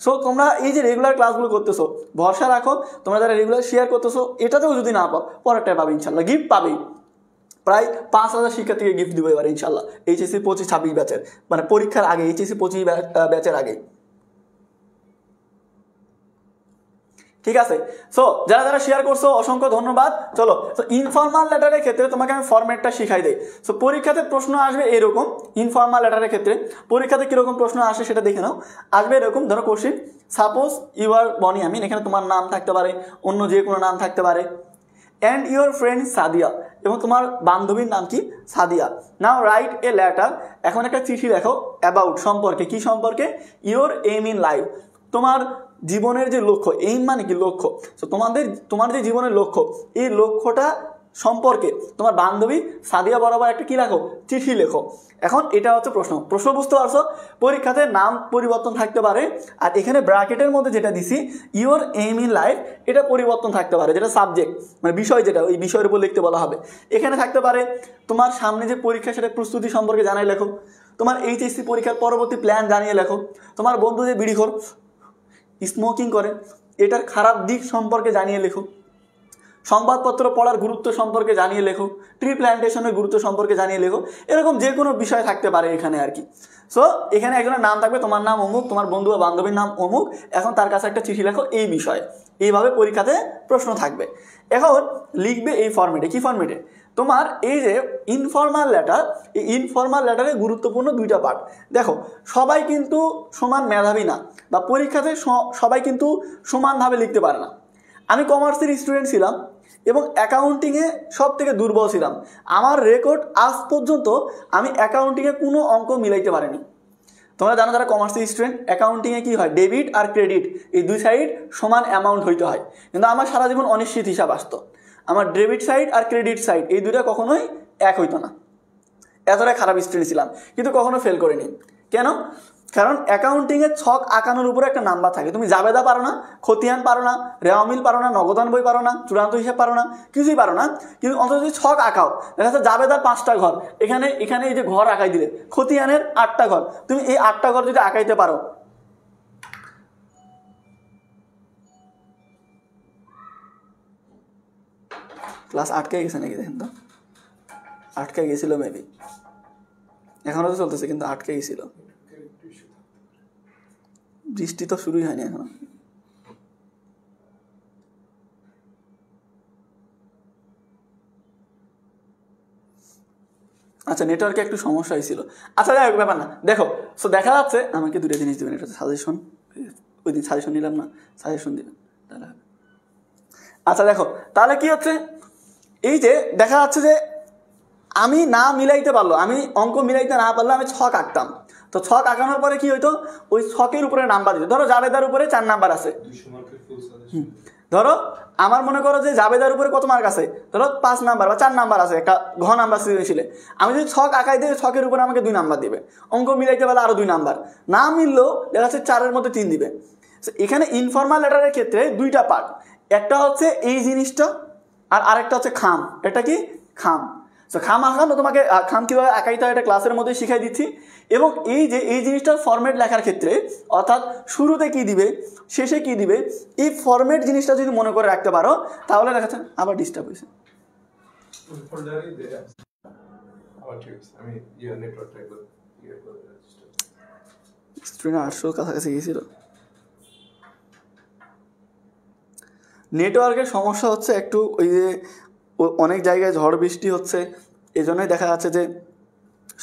সো তোমরা এই যে রেগুলার ক্লাসগুলো করতেছো, ভরসা রাখো, তোমরা যারা রেগুলার শেয়ার করতেছো, এটাতেও যদি না পাও পরেরটায় পাবে ইনশাল্লাহ, গিফট পাবেই। প্রায় 5000 শিক্ষার্থীকে গিফট দিব এবার ইনশাল্লাহ, এইচএসসি 25-26 ব্যাচের, মানে পরীক্ষার আগে, এইচএসসি 25 ব্যাচের আগে। ঠিক আছে? সো যারা যারা শেয়ার করছো অসংখ্য ধন্যবাদ। চলো, তো ইনফর্মাল লেটারের ক্ষেত্রে তোমাকে আমি ফরম্যাটটা শিখাই দেই। সো পরীক্ষাতে প্রশ্ন আসবে এরকম, ইনফর্মাল লেটারের ক্ষেত্রে পরীক্ষাতে কীরকম প্রশ্ন আসে সেটা দেখে নাও। আসবে এরকম, ধরো question, suppose you are Boniamin, এখানে তোমার নাম থাকতে পারে, অন্য যে কোনো নাম থাকতে পারে, অ্যান্ড ইউর ফ্রেন্ড সাদিয়া, এবং তোমার বান্ধবীর নাম কি? সাদিয়া। নাও রাইট এ লেটার, এখন একটা চিঠি লেখো অ্যাবাউট, সম্পর্কে, কি সম্পর্কে? ইউর এইম ইন লাইফ, তোমার জীবনের যে লক্ষ্য, এইম মানে কি? লক্ষ্য। তো তোমার যে জীবনের লক্ষ্য, এই লক্ষ্যটা সম্পর্কে তোমার বান্ধবী সাদিয়া বরাবর একটা কি লেখো? চিঠি লেখো। এখন এটা হচ্ছে প্রশ্ন বুঝতে পারছো? পরীক্ষাতে নাম পরিবর্তন থাকতে পারে, আর এখানে ব্র্যাকেটের মধ্যে যেটা দিছি ইউর এইম ইন লাইফ, এটা পরিবর্তন থাকতে পারে, যেটা সাবজেক্ট মানে বিষয়, যেটা ওই বিষয়ের উপর লিখতে বলা হবে। এখানে থাকতে পারে তোমার সামনে যে পরীক্ষা, সেটা প্রস্তুতি সম্পর্কে জানাই লেখো, তোমার এইচএসসি পরীক্ষার পরবর্তী প্ল্যান জানিয়ে লেখো, তোমার বন্ধু যে বিড়িখোর, স্মোকিং করে, এটার খারাপ দিক সম্পর্কে জানিয়ে লেখো, সংবাদপত্র পড়ার গুরুত্ব সম্পর্কে জানিয়ে লেখো, ট্রি প্ল্যান্টেশনের গুরুত্ব সম্পর্কে জানিয়ে লেখো। এরকম যে কোনো বিষয় থাকতে পারে এখানে আর কি। সো এখানে একজনের নাম থাকবে, তোমার নাম অমুক, তোমার বন্ধু বা বান্ধবীর নাম অমুক, এখন তার কাছে একটা চিঠি লেখো এই বিষয়ে। এইভাবে পরীক্ষাতে প্রশ্ন থাকবে। এখন লিখবে এই ফরম্যাটে। কি ফরম্যাটে? তোমার এই যে ইনফর্মাল লেটার, এই ইনফর্মাল লেটারে গুরুত্বপূর্ণ 2টা পার্ট। দেখো, সবাই কিন্তু সমান মেধাবী না, বা পরীক্ষাতে সবাই কিন্তু সমানভাবে লিখতে পারে না। আমি কমার্সের স্টুডেন্ট ছিলাম এবং অ্যাকাউন্টিংয়ে সব থেকে দুর্বল ছিলাম। আমার রেকর্ড আজ পর্যন্ত আমি অ্যাকাউন্টিংয়ে কোনো অঙ্ক মিলাইতে পারিনি। তোমরা জানো যারা কমার্সের স্টুডেন্ট, অ্যাকাউন্টিংয়ে কী হয়? ডেবিট আর ক্রেডিট, এই 2 সাইড সমান অ্যামাউন্ট হইতে হয়। কিন্তু আমার সারা জীবন অনিশ্চিত হিসাব আসতো। আমার ডেবিট সাইড আর ক্রেডিট সাইড এই 2টা কখনোই এক হইতো না। এতটা খারাপ স্টুডেন্ট ছিলাম, কিন্তু কখনো ফেল করিনি। কেন? কারণ অ্যাকাউন্টিংয়ের ছক আঁকানোর উপরে একটা নাম্বার থাকে। তুমি জাবেদা পারো না, খতিয়ান পারো না, রেওয়ামিল পারো না, নগদান বই পারো না, চূড়ান্ত হিসাব পারো না, কিছুই পারো না, কিন্তু অন্তত যদি ছক আঁকাও, দেখা যাচ্ছে জাবেদার 5টা ঘর, এখানে এই যে ঘর আঁকাই দিলে, খতিয়ানের 8টা ঘর, তুমি এই 8টা ঘর যদি আঁকাইতে পারো, ক্লাস আটকে গেছে নাকি? দেখেন তো, আটকে গেছিল মেবি, এখনো তো চলতেছে কিন্তু আটকে গেছিল। বৃষ্টি তো শুরুই হয়নি এখনো। আচ্ছা, নেটওয়ার্কে একটু সমস্যা হয়েছিল। আচ্ছা, যাই হোক, ব্যাপার না। দেখো, সো দেখা যাচ্ছে, আমাকে 2টা জিনিস দেবেন, এটা সাজেশন ওই দিন সাজেশন নিলাম না, সাজেশন দিলাম তাহলে। আচ্ছা দেখো তাহলে কি হচ্ছে, এই যে দেখা যাচ্ছে যে আমি না মিলাইতে পারলো, আমি অঙ্ক মিলাইতে না পারলে আমি ছক আঁকতাম, তো ছক আঁকানোর পরে কি হইতো, ওই ছকের উপরে নাম্বার দিত। ধরো জাবেদার উপরে 4 নাম্বার আছে, ধরো আমার মনে করো যে জাবেদার উপরে কত মার্ক আছে, ধরো 5 নাম্বার বা 4 নাম্বার আছে, একটা ঘ নাম্বার সৃজনশীলে। আমি যদি ছক আঁকাই দিই, ছকের উপরে আমাকে 2 নাম্বার দিবে, অঙ্ক মিলাইতে পারলে আরো 2 নাম্বার, না মিললেও দেখা যাচ্ছে 4-এর মধ্যে 3 দিবে। এখানে ইনফর্মাল লেটারের ক্ষেত্রে 2টা পার্ট, একটা হচ্ছে এই জিনিসটা আর আরেকটা হচ্ছে খাম। এটা কি খাম, তো খাম আঁকানো তোমাকে খাম কীভাবে আঁকাইতে হয় এটা ক্লাসের মধ্যে শিখাই দিচ্ছি। এবং এই যে এই জিনিসটার ফরম্যাট লেখার ক্ষেত্রে, অর্থাৎ শুরুতে কি দিবে শেষে কি দিবে, এই ফরম্যাট জিনিসটা যদি মনে করে রাখতে পারো তাহলে দেখা যাচ্ছে। আবার ডিস্টার্ব হয়েছে, স্ক্রিনে 800 কাছাকাছি গিয়েছিল। নেটওয়ার্কের সমস্যা হচ্ছে একটু, ওই যে অনেক জায়গায় ঝড় বৃষ্টি হচ্ছে, এজন্যই দেখা যাচ্ছে যে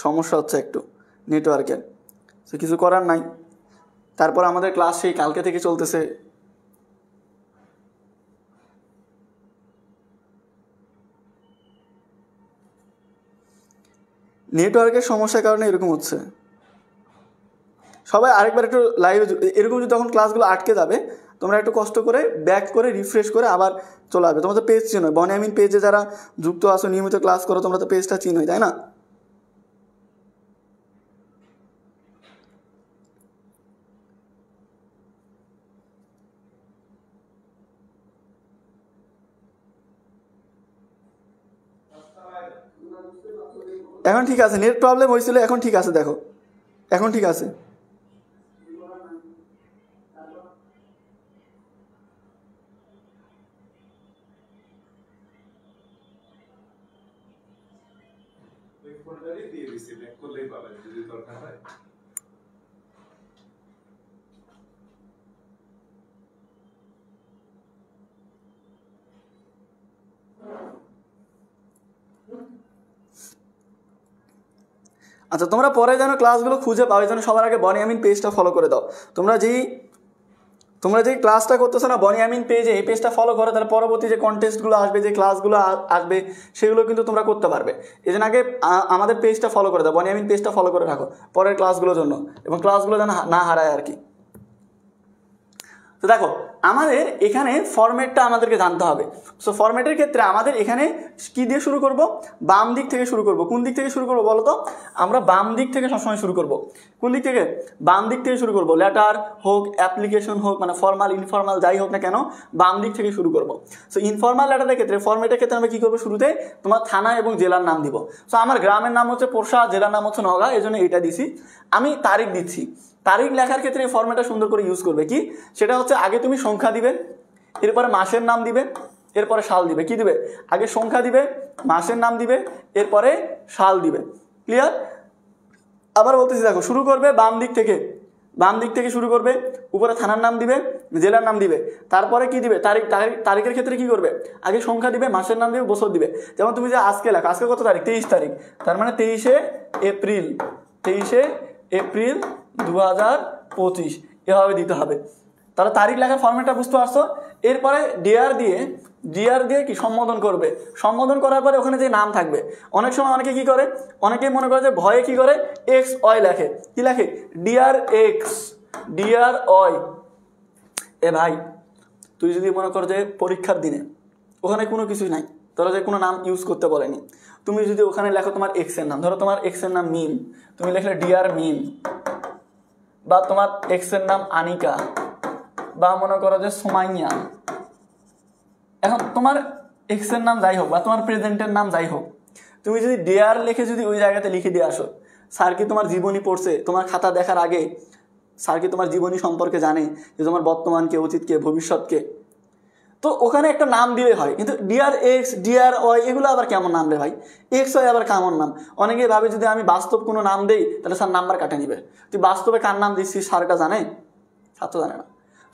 সমস্যা হচ্ছে একটু নেটওয়ার্কের, তো কিছু করার নাই। তারপর আমাদের ক্লাস সেই কালকে থেকে চলতেছে। নেটওয়ার্কের সমস্যার কারণে এরকম হচ্ছে। সবাই আরেকবার একটু লাইভে, এরকম যদি তখন ক্লাসগুলো আটকে যাবে, তোমরা একটু কষ্ট করে ব্যাক করে রিফ্রেশ করে আবার চলে আসবে। তোমাদের পেজ চিনো, বনিয়ামিন পেজে যারা যুক্ত আসো, নিয়মিত ক্লাস করো, তোমরা তো পেজটা চিনোই, তাই না? এখন ঠিক আছে, নেট প্রবলেম হয়েছিল, এখন ঠিক আছে, দেখো এখন ঠিক আছে। আচ্ছা তোমরা পরে যেন ক্লাসগুলো খুঁজে পাও, এই জন্য সবার আগে বনিয়ামিন পেজটা ফলো করে দাও। তোমরা যেই ক্লাসটা করতেছো না বনিয়ামিন পেজে, এই পেজটা ফলো করো, তাহলে পরবর্তী যে কন্টেস্টগুলো আসবে, যে ক্লাসগুলো আসবে, সেগুলো কিন্তু তোমরা করতে পারবে। এই জন্য আগে আমাদের পেজটা ফলো করে দাও, বনিয়ামিন পেজটা ফলো করে রাখো পরের ক্লাসগুলোর জন্য, এবং ক্লাসগুলো যেন না হারায় আর কি। তো দেখো আমাদের এখানে ফরম্যাটটা আমাদেরকে জানতে হবে। সো ফরম্যাটের ক্ষেত্রে আমাদের এখানে কি দিয়ে শুরু করব, বাম দিক থেকে শুরু করব। কোন দিক থেকে শুরু করব বলো তো? আমরা বাম দিক থেকে সবসময় শুরু করব। কোন দিক থেকে? বাম দিক থেকে শুরু করব। লেটার হোক, অ্যাপ্লিকেশন হোক, মানে ফর্মাল ইনফর্মাল যাই হোক না কেন, বাম দিক থেকে শুরু করব। সো ইনফর্মাল লেটারের ক্ষেত্রে, ফরম্যাটের ক্ষেত্রে আমরা কী করবো, শুরুতে তোমার থানা এবং জেলার নাম দিব। সো আমার গ্রামের নাম হচ্ছে পোরশা, জেলার নাম হচ্ছে নওগাঁ, এই জন্য এটা দিছি। আমি তারিখ দিচ্ছি। তারিখ লেখার ক্ষেত্রে এই ফর্ম্যাটটা সুন্দর করে ইউজ করবে। কি সেটা হচ্ছে, আগে তুমি সংখ্যা দিবে, এরপরে মাসের নাম দিবে, এরপরে সাল দিবে। কি দিবে? আগে সংখ্যা দিবে, মাসের নাম দিবে, এরপরে সাল দিবে। ক্লিয়ার? আবার বলতেছি, দেখো শুরু করবে বাম দিক থেকে, বাম দিক থেকে শুরু করবে, উপরে থানার নাম দিবে, জেলার নাম দিবে, তারপরে কি দিবে, তারিখের ক্ষেত্রে কি করবে, আগে সংখ্যা দিবে, মাসের নাম দিবে, বছর দিবে। যেমন তুমি যে আজকে লেখো, আজকে কত তারিখ? 23 তারিখ, তার মানে 23শে এপ্রিল, 23শে এপ্রিল 2025 এভাবে দিতে হবে। তাহলে তারিখ লেখার ফরম্যাটটা বুঝতে পারছো। এরপরে ডিআর দিয়ে কি সম্বোধন করবে। সম্বোধন করার পরে ওখানে যে নাম থাকবে, অনেক সময় অনেকে কি করে, অনেকেই মনে করে যে ভয়ে কি করে, এক্স ওয়াই লেখে। কি লেখে? DR X, DR Y. এ ভাই, তুই যদি মনে করো যে পরীক্ষার দিনে ওখানে কোনো কিছুই নাই, ধরো যে কোনো নাম ইউজ করতে বলেনি, তুমি যদি ওখানে লেখো তোমার এক্সের নাম, ধরো তোমার এক্সের নাম মিম, তুমি লিখলে ডিআর মিম, বা তোমার এক্সের নাম আনিকা, বা মনে করো যে সোমাইয়া। এখন তোমার এক্সের নাম যাই হোক, বা তোমার প্রেজেন্টের নাম যাই হোক, তুমি যদি ডিআর লিখে যদি ওই জায়গাতে লিখে দিয়ে আসো, স্যার কি তোমার জীবনী পড়ছে? তোমার খাতা দেখার আগে স্যার কি তোমার জীবনী সম্পর্কে জানে, যে তোমার বর্তমানকে, অতীতকে, ভবিষ্যৎকে? তো ওখানে একটা নাম দিলে হয়। কিন্তু ডিআর এক্স, ডিআর ওয়াই, এগুলো আবার কেমন নাম রে ভাই? এক্স ওয়াই আবার কেমন নাম? অনেকেই ভাবে যদি আমি বাস্তব কোনো নাম দেই তাহলে স্যার নাম্বার কাটে নিবে। তুই বাস্তবে কার নাম দিচ্ছিস স্যারটা জানে? স্যার তো জানে না।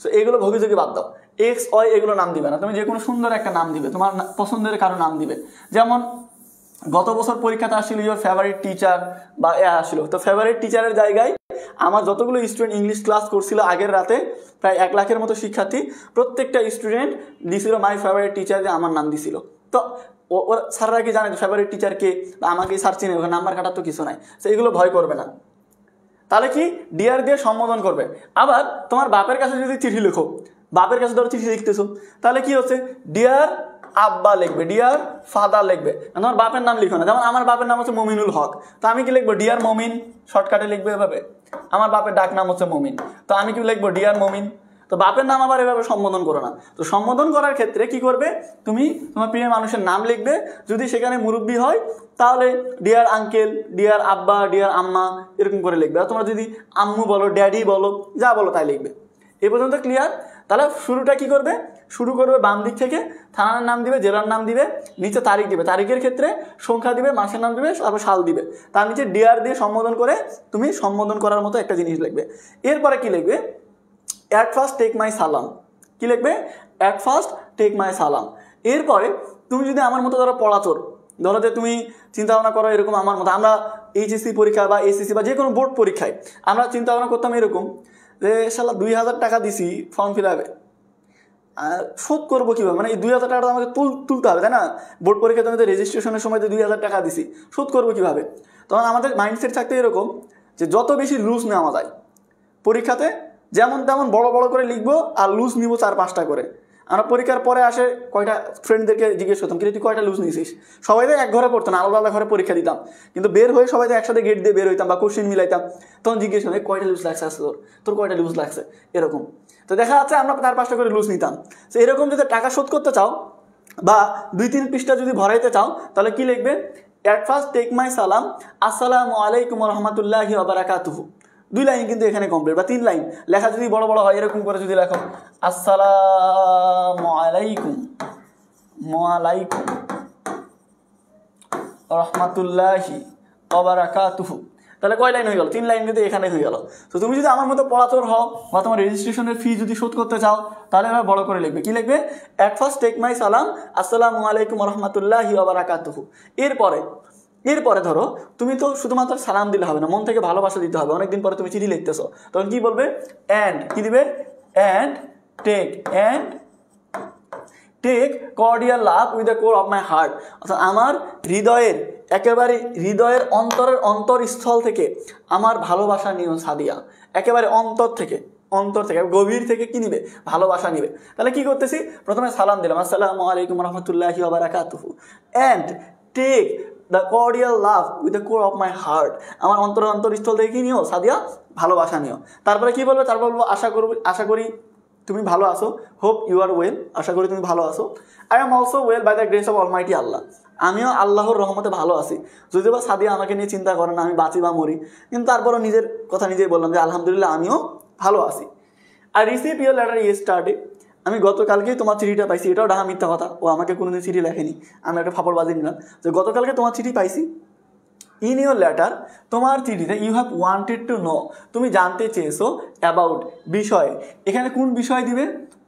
সো এগুলো ভবিযোগী বাদ দাও, এক্স ওয়াই এগুলো নাম দিবে না। তুমি যে কোনো সুন্দর একটা নাম দিবে, তোমার পছন্দের কারো নাম দিবে। যেমন গত বছর পরীক্ষাতে আসছিল ইয়োর ফেভারিট টিচার বা আসলো, তো ফেভারিট টিচারের জায়গায় আমার যতগুলো স্টুডেন্ট ইংলিশ ক্লাস করছিল আগের রাতে, প্রায় 1 লাখের মতো শিক্ষার্থী, প্রত্যেকটা স্টুডেন্ট দিছিল মাই ফেভারিট টিচার, যে আমার নাম দিছিল। তো ওর স্যাররা কি জানে ফেভারিট টিচার কে, বা আমাকে স্যার চিনে, ওখানে নাম্বার কাটার তো কিছু নাই, তো এগুলো ভয় করবে না। তাহলে কি ডিয়ার দিয়ে সম্বোধন করবে। আবার তোমার বাপের কাছে যদি চিঠি লেখো, বাপের কাছে ধরো চিঠি লিখতেছো, তাহলে কি হচ্ছে ডিয়ার আব্বা লিখবে, ডিয়ার ফাদার লিখবে, তোমার বাপের নাম লিখো না। যেমন আমার বাপের নাম হচ্ছে মমিনুল হক, তো আমি কি লিখবো ডিয়ার মমিন, শর্টকাটে লিখবো এভাবে। আমার বাপের ডাক নাম হচ্ছে মমিন, তো আমি কি লিখবো ডিয়ার মমিন। তো বাপের নাম আবার এভাবে সম্বোধন করো না। তো সম্বোধন করার ক্ষেত্রে কি করবে, তুমি তোমার প্রিয় মানুষের নাম লিখবে, যদি সেখানে মুরব্বি হয় তাহলে ডিয়ার আঙ্কেল, ডিয়ার আব্বা, ডিয়ার আম্মা এরকম করে লিখবে। আর তোমরা যদি আম্মু বলো, ড্যাডি বলো, যা বলো তাই লিখবে। এ পর্যন্ত ক্লিয়ার? তাহলে শুরুটা কি করবে, শুরু করবে বাম দিক থেকে, থানার নাম দিবে, জেলার নাম দিবে, নিচে তারিখ দিবে, তারিখের ক্ষেত্রে সংখ্যা দিবে, মাসের নাম দিবে, তারপর সাল দিবে, তার নিচে ডিয়ার দিয়ে সম্বোধন করে তুমি সম্বোধন করার মতো একটা জিনিস লিখবে। এরপরে কি লিখবে, অ্যাট ফার্স্ট টেক মাই সালাম। কি লিখবে, অ্যাট ফার্স্ট টেক মাই সালাম। এরপরে তুমি যদি আমার মতো ধরো পড়াচোর, ধরো যে তুমি চিন্তা ভাবনা করো এরকম আমার মতো, আমরা এইচএসসি পরীক্ষা বা এসএসসি বা যে কোনো বোর্ড পরীক্ষায় আমরা চিন্তা ভাবনা করতাম এরকম যে শালা 2000 টাকা দিছি ফর্ম ফিল আপে, শোধ করবো কীভাবে, মানে এই 2000 টাকাটা আমাকে তুলতে হবে, তাই না? বোর্ড পরীক্ষাতে আমি রেজিস্ট্রেশনের সময় যে 2000 টাকা দিছি, শোধ করবো কীভাবে? তখন আমাদের মাইন্ডসেট থাকতে এরকম যে যত বেশি লুজ নেওয়া যায় পরীক্ষাতে, যেমন তেমন বড় বড় করে লিখবো আর লুজ নিবো 4-5টা করে। আমরা পরীক্ষার পরে আসে কয়টা ফ্রেন্ডদেরকে জিজ্ঞেস করতাম, কিন্তু তুই কয়টা লুজ নিয়েছিস? সবাই তো এক ঘরে পড়তো না, আলাদা আলাদা ঘরে পরীক্ষা দিতাম, কিন্তু বের হয়ে সবাই তো একসাথে গেট দিয়ে বের হইতাম বা কোশ্চেন মিলাইতাম। তখন জিজ্ঞেস করতাম কয়টা লুজ লাগছে আসলে তোর কয়টা লুজ লাগছে, এরকম। তো দেখা যাচ্ছে আমরা 4-5টা করে লুজ নিতাম। তো এরকম যদি টাকা শোধ করতে চাও বা 2-3 পৃষ্ঠা যদি ভরাইতে চাও, তাহলে কি লিখবে, অ্যাট ফার্স্ট টেক মাই সালাম, আসসালামু আলাইকুম রহমতুল্লাহি ওয়া বারাকাতুহু। 2 লাইন কিন্তু এখানে কমপ্লিট, বা 3 লাইন। লেখা যদি বড় বড় হয় এরকম করে যদি লেখো আসসালামু আলাইকুম ওয়ালাইকুম রহমতুল্লাহি ওয়া বারাকাতুহু, তাহলে কয় লাইন হয়ে গেল? 3 লাইন কিন্তু এখানে হয়ে গেল। তো তুমি যদি আমার মতো পড়াচোর হও বা তোমার রেজিস্ট্রেশনের ফি যদি শোধ করতে চাও, তাহলে এবার বড় করে লিখবে। কি লিখবে, অ্যাট ফার্স্ট টেক মাই সালাম, আসসালামু আলাইকুম রহমতুল্লাহি ওয়া বারাকাতুহু। এরপরে ধরো তুমি তো শুধুমাত্র সালাম দিলে হবে না, মন থেকে ভালোবাসা দিতে হবে। অনেকদিন পরে তুমি চিঠি লিখতেছো, তখন কি বলবে, অ্যান্ড কি দিবে, and take cordial love with the core of my heart. অর্থাৎ আমার হৃদয়ের একেবারে হৃদয়ের অন্তরস্থল থেকে আমার ভালোবাসা নিও সাদিয়া, একেবারে অন্তর থেকে গভীর থেকে কি নিবে, ভালোবাসা নিবে। তাহলে কি করতেছি, প্রথমে সালাম দিলাম আসসালামু আলাইকুম রহমতুল্লাহি ওয়া বারাকাতুহু, and take the cordial love with the core of my heart, আমার অন্তরস্থল থেকে কি নিও সাদিয়া, ভালোবাসা নিও। তারপরে কি বলবে, তারপর বলবো আশা করি তুমি ভালো আছো, হোপ ইউ আর ওয়েল, আশা করি তুমি ভালো আছো। I am also well by the grace of almighty Allah, আমিও আল্লাহর রহমতে ভালো আছি। যদিও বা সাদিয়া আমাকে নিয়ে চিন্তা করে না আমি বাঁচি বা মরি, কিন্তু তারপরও নিজের কথা নিজেই বললাম যে আলহামদুলিল্লাহ আমিও ভালো আছি। আর রিসিভ ইউর লেটার ইয়েস্টারডে, আমি গতকালকেই তোমার চিঠিটা পাইছি। এটাও ডাহা মিথ্যা কথা, ও আমাকে কোনোদিন চিঠি লেখেনি, আমি একটা ফাপড়বাজি নিলাম যে গতকালকে তোমার চিঠি পাইছি। ইন ইউর লেটার, তোমার চিঠিতে you have wanted to know, তুমি জানতে চেয়েছো অ্যাবাউট, বিষয়। এখানে কোন বিষয় দিবে,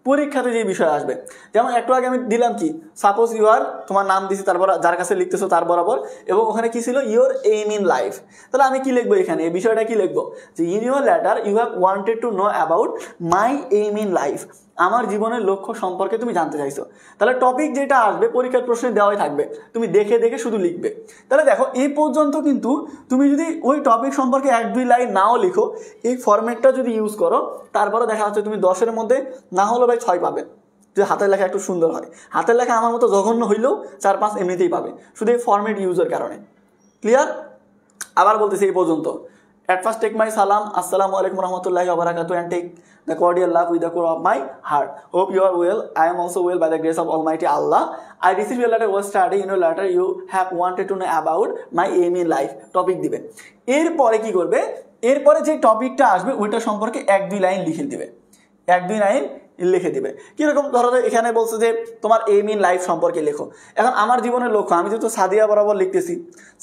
পরীক্ষাতে যে বিষয় আসবে। যেমন একটু আগে আমি দিলাম কি, সাপোজ ইউ আর, তোমার নাম দিছি, তারপর যার কাছে লিখতেছো তার বরাবর, এবং ওখানে কি ছিল, ইউর এইম ইন লাইফ। তাহলে আমি কি লিখবো এখানে, এই বিষয়টা কি লিখবো, যে in your letter you have wanted to know about my aim in life, আমার জীবনের লক্ষ্য সম্পর্কে তুমি জানতে চাইছো। তাহলে টপিক যেটা আসবে পরীক্ষার প্রশ্নে দেওয়াই থাকবে, তুমি দেখে দেখে শুধু লিখবে। তাহলে দেখো এই পর্যন্ত কিন্তু তুমি যদি ওই টপিক সম্পর্কে 1-2 লাইন নাও লিখো, এই ফরম্যাটটা যদি ইউজ করো, তারপরে দেখা যাচ্ছে তুমি 10-এর মধ্যে না হলো ভাই 6 পাবে, যদি হাতের লেখা একটু সুন্দর হয়। হাতের লেখা আমার মতো জঘন্য হইলেও 4-5 এমনিতেই পাবে, শুধু এই ফরম্যাট ইউজের কারণে। ক্লিয়ার? আবার বলতেছি এই পর্যন্ত, at first take my salam, assalamu alaikum warahmatullahi wabarakatuh, and take the cordial love with the core of my heart. Hope you are well. I am also well by the grace of Almighty Allah. I received your letter was study. In your letter you have wanted to know about my aim in life. Topic দিবে। এরপরে কি করবে, এরপরে যে টপিকটা আসবে ওইটা সম্পর্কে 1-2 লাইন লিখে দিবে, 1-2 লাইন লিখে দিবে। কীরকম, ধরো এখানে বলছে যে তোমার এইম ইন লাইফ সম্পর্কে লেখো। এখন আমার জীবনের লক্ষ্য, আমি যেহেতু সাদিয়া বরাবর লিখতেছি,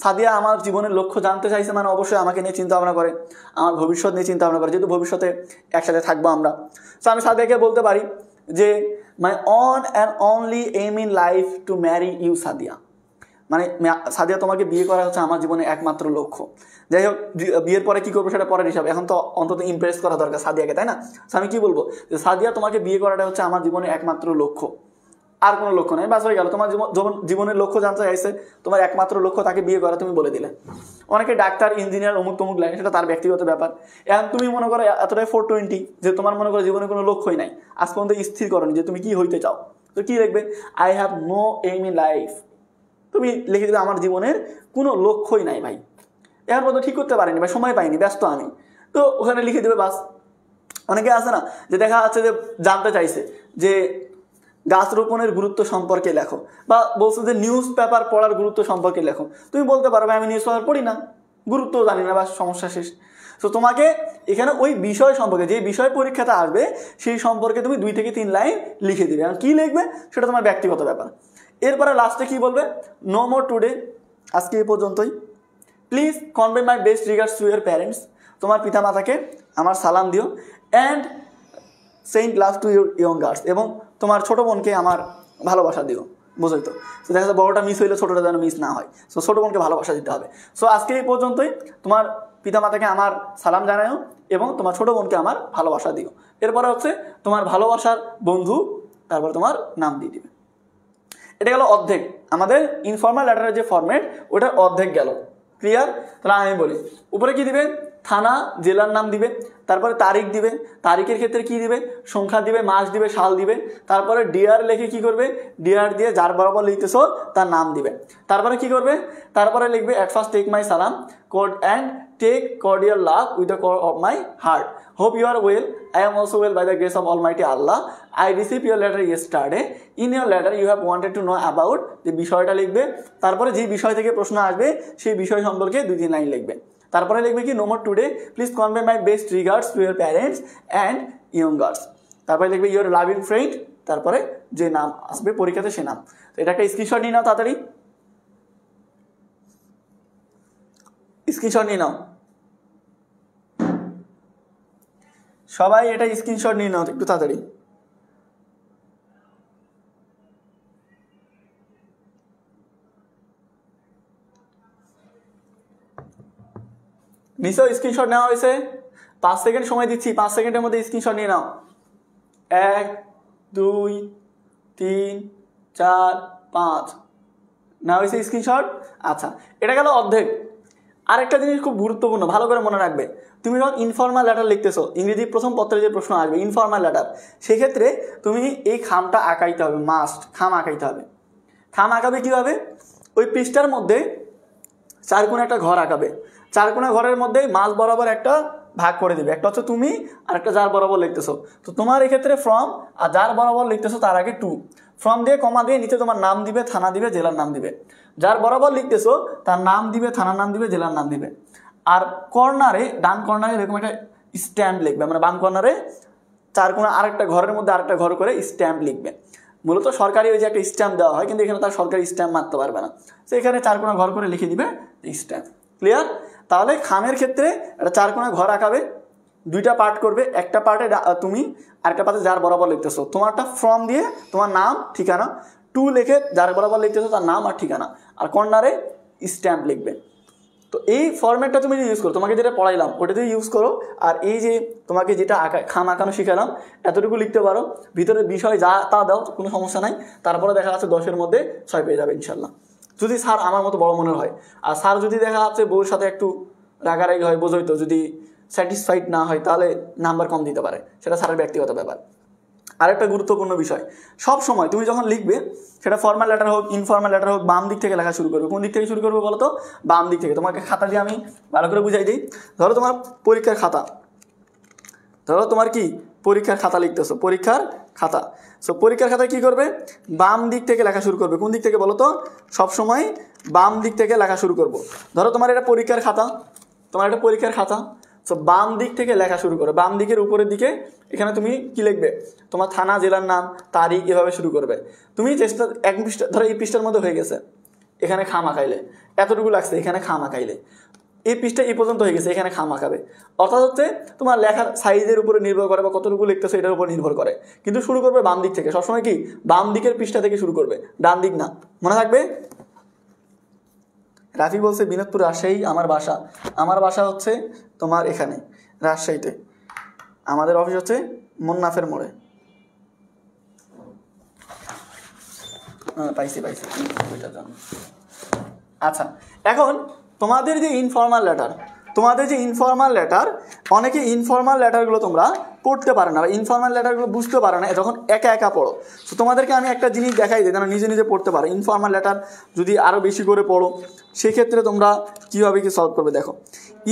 সাদিয়া আমার জীবনের লক্ষ্য জানতে চাইছে, মানে অবশ্যই আমাকে নিয়ে চিন্তা ভাবনা করে, আমার ভবিষ্যৎ নিয়ে চিন্তা ভাবনা করে, যেহেতু ভবিষ্যতে একসাথে থাকবো আমরা। তো আমি সাদিয়াকে বলতে পারি যে my one and only aim in life to marry you Sadia, মানে সাদিয়া তোমাকে বিয়ে করা হচ্ছে আমার জীবনে একমাত্র লক্ষ্য। যাই হোক, বিয়ের পরে কি করবো সেটা পরের হিসাব, এখন তো অন্তত ইমপ্রেস করা দরকার সাদিয়াকে, তাই না? আমি কি বলবো যে সাদিয়া তোমাকে বিয়ে করাটা হচ্ছে আমার জীবনে একমাত্র লক্ষ্য, আর কোনো লক্ষ্য নেই, বাস হয়ে গেল। তোমার জীবনের লক্ষ্য জানতে চাইছে, তোমার একমাত্র লক্ষ্য তাকে বিয়ে করা, তুমি বলে দিলে। অনেকে ডাক্তার, ইঞ্জিনিয়ার, অমুক তমুক লাগে, সেটা তার ব্যক্তিগত ব্যাপার। এখন তুমি মনে করো এতটাই 420 যে তোমার মনে করো জীবনে কোনো লক্ষ্যই নাই, আজ পর্যন্ত স্থির করনি যে তুমি কি হইতে চাও, তো কি লিখবে? I have no aim in life. তুমি লিখে দেবে আমার জীবনের কোনো লক্ষ্যই নাই ভাই, এখন পর্যন্ত ঠিক করতে পারিনি বা সময় পাইনি, ব্যস্ত আমি, তো ওখানে লিখে দেবে বাস। অনেকে আছে না যে দেখা যাচ্ছে যে জানতে চাইছে যে গাছ রোপণের গুরুত্ব সম্পর্কে লেখো, বা বলছো যে নিউজ পেপার পড়ার গুরুত্ব সম্পর্কে লেখো। তুমি বলতে পারো আমি নিউজ পেপার পড়ি না, গুরুত্বও জানি না, বা সমস্যা শেষ। তো তোমাকে এখানে ওই বিষয় সম্পর্কে, যে বিষয় পরীক্ষাতে আসবে সেই সম্পর্কে তুমি 2 থেকে 3 লাইন লিখে দিবে। আর কী লিখবে সেটা তোমার ব্যক্তিগত ব্যাপার। এরপরে লাস্টে কি বলবে? নো মোর টুডে, আজকে এই পর্যন্তই। Please convey my best regards to your parents, তোমার পিতা মাতাকে আমার সালাম দিও। And sent love to your youngers, এবং তোমার ছোটো বোনকে আমার ভালোবাসা দিও। বুঝোই তো, দেখা যাচ্ছে বড়োটা মিস হইলে ছোটোটা যেন মিস না হয়, সো ছোটো বোনকে ভালোবাসা দিতে হবে। সো আজকে এই পর্যন্তই, তোমার পিতা মাতাকে আমার সালাম জানাও এবং তোমার ছোটো বোনকে আমার ভালোবাসা দিও। এরপরে হচ্ছে তোমার ভালোবাসার বন্ধু, তারপর তোমার নাম দিয়ে দিবে। এটা গেল অর্ধেক, আমাদের ইনফর্মাল লেটারের যে ফরম্যাট ওটার অর্ধেক গেল। ক্লিয়ার? তাহলে আমি বলি, উপরে কি দিবে? থানা, জেলার নাম দিবে, তারপরে তারিখ দিবে, তারিখের ক্ষেত্রে কি দিবে? সংখ্যা দিবে, মাস দিবে, সাল দিবে। তারপরে ডিয়ার লিখে কি করবে? ডিয়ার দিয়ে যার বরাবর লিখতেছো তার নাম দিবে। তারপরে কি করবে? তারপরে লিখবে অ্যাট ফার্স্ট টেক মাই সালাম code and take cordial love with the core of my heart. Hope you are well. I am also well by the grace of Almighty Allah. I received your letter yesterday. In your letter you have wanted to know about, যে বিষয়টা লিখবে। তারপরে যে বিষয় থেকে প্রশ্ন আসবে সেই বিষয় সম্পর্কে 2-3 লাইন লিখবে। তারপরে লিখবে কি? No more today, please convey my best regards to your parents and youngers. তারপরে লিখবে ইউর লাভিং ফ্রেন্ড, তারপরে যে নাম আসবে পরীক্ষাতে সে নাম। তো এটা একটা স্ক্রিনশট নিয়ে নাও, তাড়াতাড়ি স্ক্রিনশট নিয়ে নাও সবাই, এটা স্ক্রিনশট নিয়ে নাও একটু তাড়াতাড়ি। নিচেও স্ক্রিনশট নেওয়া হয়েছে, 5 সেকেন্ড সময় দিচ্ছি, 5 সেকেন্ডের মধ্যে স্ক্রিনশট নিয়ে নাও। 1 2 3 4 5 নেওয়া হয়েছে স্ক্রিনশট। আচ্ছা, এটা গেল অর্ধেক। আরেকটা জিনিস খুব গুরুত্বপূর্ণ, ভালো করে মনে রাখবে। তুমি যখন ইনফর্মাল লেটার লিখতেছো, ইংরেজি প্রথম পত্রে যে প্রশ্ন আসবে ইনফর্মাল লেটার, সেক্ষেত্রে তুমি এই খামটা আঁকাইতে হবে, মাস্ট খাম আঁকাইতে হবে। খাম আঁকাবে কীভাবে? ওই পৃষ্ঠার মধ্যে 4 কোণে একটা ঘর আঁকাবে, 4 কোণা ঘরের মধ্যে মাঝ বরাবর একটা ভাগ করে দিবে, একটা হচ্ছে তুমি আর একটা যার বরাবর লিখতেছো। তো তোমার এক্ষেত্রে ফ্রম, আর যার বরাবর লিখতেছো তার আগে টু, ফ্রম দিয়ে কমা দিয়ে নিচে তোমার নাম দিবে, থানা দিবে, জেলার নাম দিবে। যার বরাবর লিখতেছো তার নাম দিবে, থানার নাম দিবে, জেলার নাম দিবে। আর কর্নারে, ডান কর্নারে এরকম একটা স্ট্যাম্প লিখবে, মানে বাম কর্নারে 4 কোণা আরেকটা ঘরের মধ্যে আরেকটা ঘর করে স্ট্যাম্প লিখবে। মূলত সরকারি ওই যে একটা স্ট্যাম্প দেওয়া হয়, কিন্তু এখানে তার সরকারি স্ট্যাম্প মারতে পারবে না, তো এখানে 4 কোণা ঘর করে লিখে দিবে স্ট্যাম্প। ক্লিয়ার? তাহলে খামের ক্ষেত্রে একটা 4 কোণা ঘর আঁকাবে, 2টা পার্ট করবে, একটা পার্টে তুমি আরেকটা পার্টে যার বরাবর লিখতেছো, তোমারটা ফ্রম দিয়ে তোমার নাম ঠিকানা, টু লিখে যার বরাবর লিখতেছো তার নাম আর ঠিকানা, আর কর্নারে স্ট্যাম্প লিখবে। তো এই ফরম্যাটটা তুমি ইউজ করো, তোমাকে যেটা পড়াইলাম ওটাতে ইউজ করো। আর এই যে তোমাকে যেটা খাম আঁকানো শিখালাম এতটুকু লিখতে পারো, ভিতরে বিষয় যা তা দাও, কোনো সমস্যা নাই। তারপরে দেখা যাচ্ছে 10-এর মধ্যে 6 পেয়ে যাবে ইনশাল্লাহ, যদি স্যার আমার মতো বড় মনের হয়। আর স্যার যদি দেখা যাচ্ছে বউর সাথে একটু রাগারাগি হয়, বোঝোই তো, যদি স্যাটিসফাইড না হয় তাহলে নাম্বার কম দিতে পারে, সেটা স্যারের ব্যক্তিগত ব্যাপার। আরেকটা গুরুত্বপূর্ণ বিষয়, সব সময় তুমি যখন লিখবে, সেটা ফর্মাল লেটার হোক ইনফর্মাল লেটার হোক, বাম দিক থেকে লেখা শুরু করবে। কোন দিক থেকে শুরু করবে বলো তো? বাম দিক থেকে। তোমাকে খাতা দিয়ে আমি ভালো করে বুঝাই দিই। ধরো তোমার পরীক্ষার খাতা, ধরো তোমার কি পরীক্ষার খাতা লিখতেছো, পরীক্ষার খাতা। সো পরীক্ষার খাতায় কী করবে? বাম দিক থেকে লেখা শুরু করবে। কোন দিক থেকে বলো তো? সবসময় বাম দিক থেকে লেখা শুরু করব। ধরো তোমার এটা পরীক্ষার খাতা, তোমার এটা পরীক্ষার খাতা, সো বাম দিক থেকে লেখা শুরু করবে। বাম দিকের উপরের দিকে এখানে তুমি কি লিখবে? তোমার থানা, জেলার নাম, তারিখ, এভাবে শুরু করবে। তুমি চেষ্টা, এক পৃষ্ঠা ধরো এই পৃষ্ঠার মধ্যে হয়ে গেছে, এখানে খাম আঁকাইলে, এতটুকু লাগছে, এখানে খাম আঁকাইলে, এই পৃষ্ঠা এই পর্যন্ত হয়ে গেছে, এখানে খাম আঁকাবে। অর্থাৎ হচ্ছে তোমার লেখার সাইজের উপরে নির্ভর করে বা কতটুকু লিখতেছে এটার উপর নির্ভর করে, কিন্তু শুরু করবে বাম দিক থেকে। সবসময় কি বাম দিকের পৃষ্ঠা থেকে শুরু করবে, ডান দিক না, মনে থাকবে? রাফি বলছে বিনোদপুর রাজশাহী আমার বাসা হচ্ছে তোমার এখানে রাজশাহীতে, আমাদের অফিস হচ্ছে মুন্নাফের মোড়ে। পাইছি ওইটার জন্য। আচ্ছা, এখন তোমাদের যে ইনফর্মাল লেটার অনেকে ইনফর্মাল লেটারগুলো তোমরা পড়তে পারো না বা ইনফর্মাল লেটারগুলো বুঝতে পারো না, যখন একা পড়ো। তো তোমাদেরকে আমি একটা জিনিস দেখাই দিই যেন নিজে পড়তে পারো। ইনফর্মাল লেটার যদি আরও বেশি করে পড়ো সেক্ষেত্রে তোমরা কীভাবে কি সলভ করবে দেখো।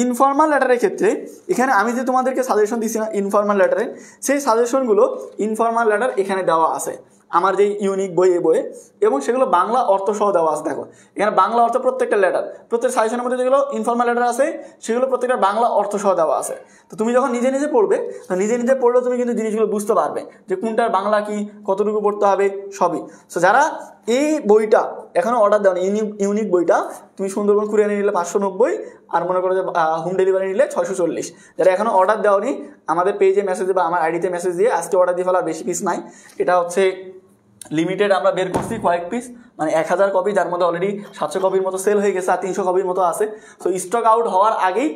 ইনফর্মাল লেটারের ক্ষেত্রে এখানে আমি যে তোমাদেরকে সাজেশন দিচ্ছি না ইনফর্মাল লেটারে, সেই সাজেশনগুলো ইনফর্মাল লেটার এখানে দেওয়া আছে আমার যেই ইউনিক বইয়ে, এবং সেগুলো বাংলা অর্থ সহ দেওয়া আছে। দেখো এখানে বাংলা অর্থ প্রত্যেকটা লেটার, প্রত্যেক সাজেশনের মধ্যে যেগুলো ইনফর্মাল লেটার আছে সেগুলো প্রত্যেকটা বাংলা অর্থ সহ দেওয়া আছে। তো তুমি যখন নিজে পড়বে, তো নিজে পড়লেও তুমি কিন্তু জিনিসগুলো বুঝতে পারবে যে কোনটার বাংলা কি, কতটুকু পড়তে হবে সবই। সো যারা এই বইটা এখনও অর্ডার দেওয়া ইউনিক বইটা তুমি সুন্দরবন কুরিয়ারে নিলে 590, আর মনে করো যে হোম ডেলিভারি নিলে 640। যারা এখনও অর্ডার দেওয়ানি আমাদের পেজে মেসেজ বা আমার আইডিতে মেসেজ দিয়ে আজকে অর্ডার দিয়ে ফেলা, বেশি পিস নাই, এটা হচ্ছে লিমিটেড আমরা বের করছি কয়েক পিস, মানে 1000 কপি, যার মধ্যে অলরেডি 700 কপির মতো সেল হয়ে গেছে আর 300 কপির মতো আছে। সো স্টক আউট হওয়ার আগেই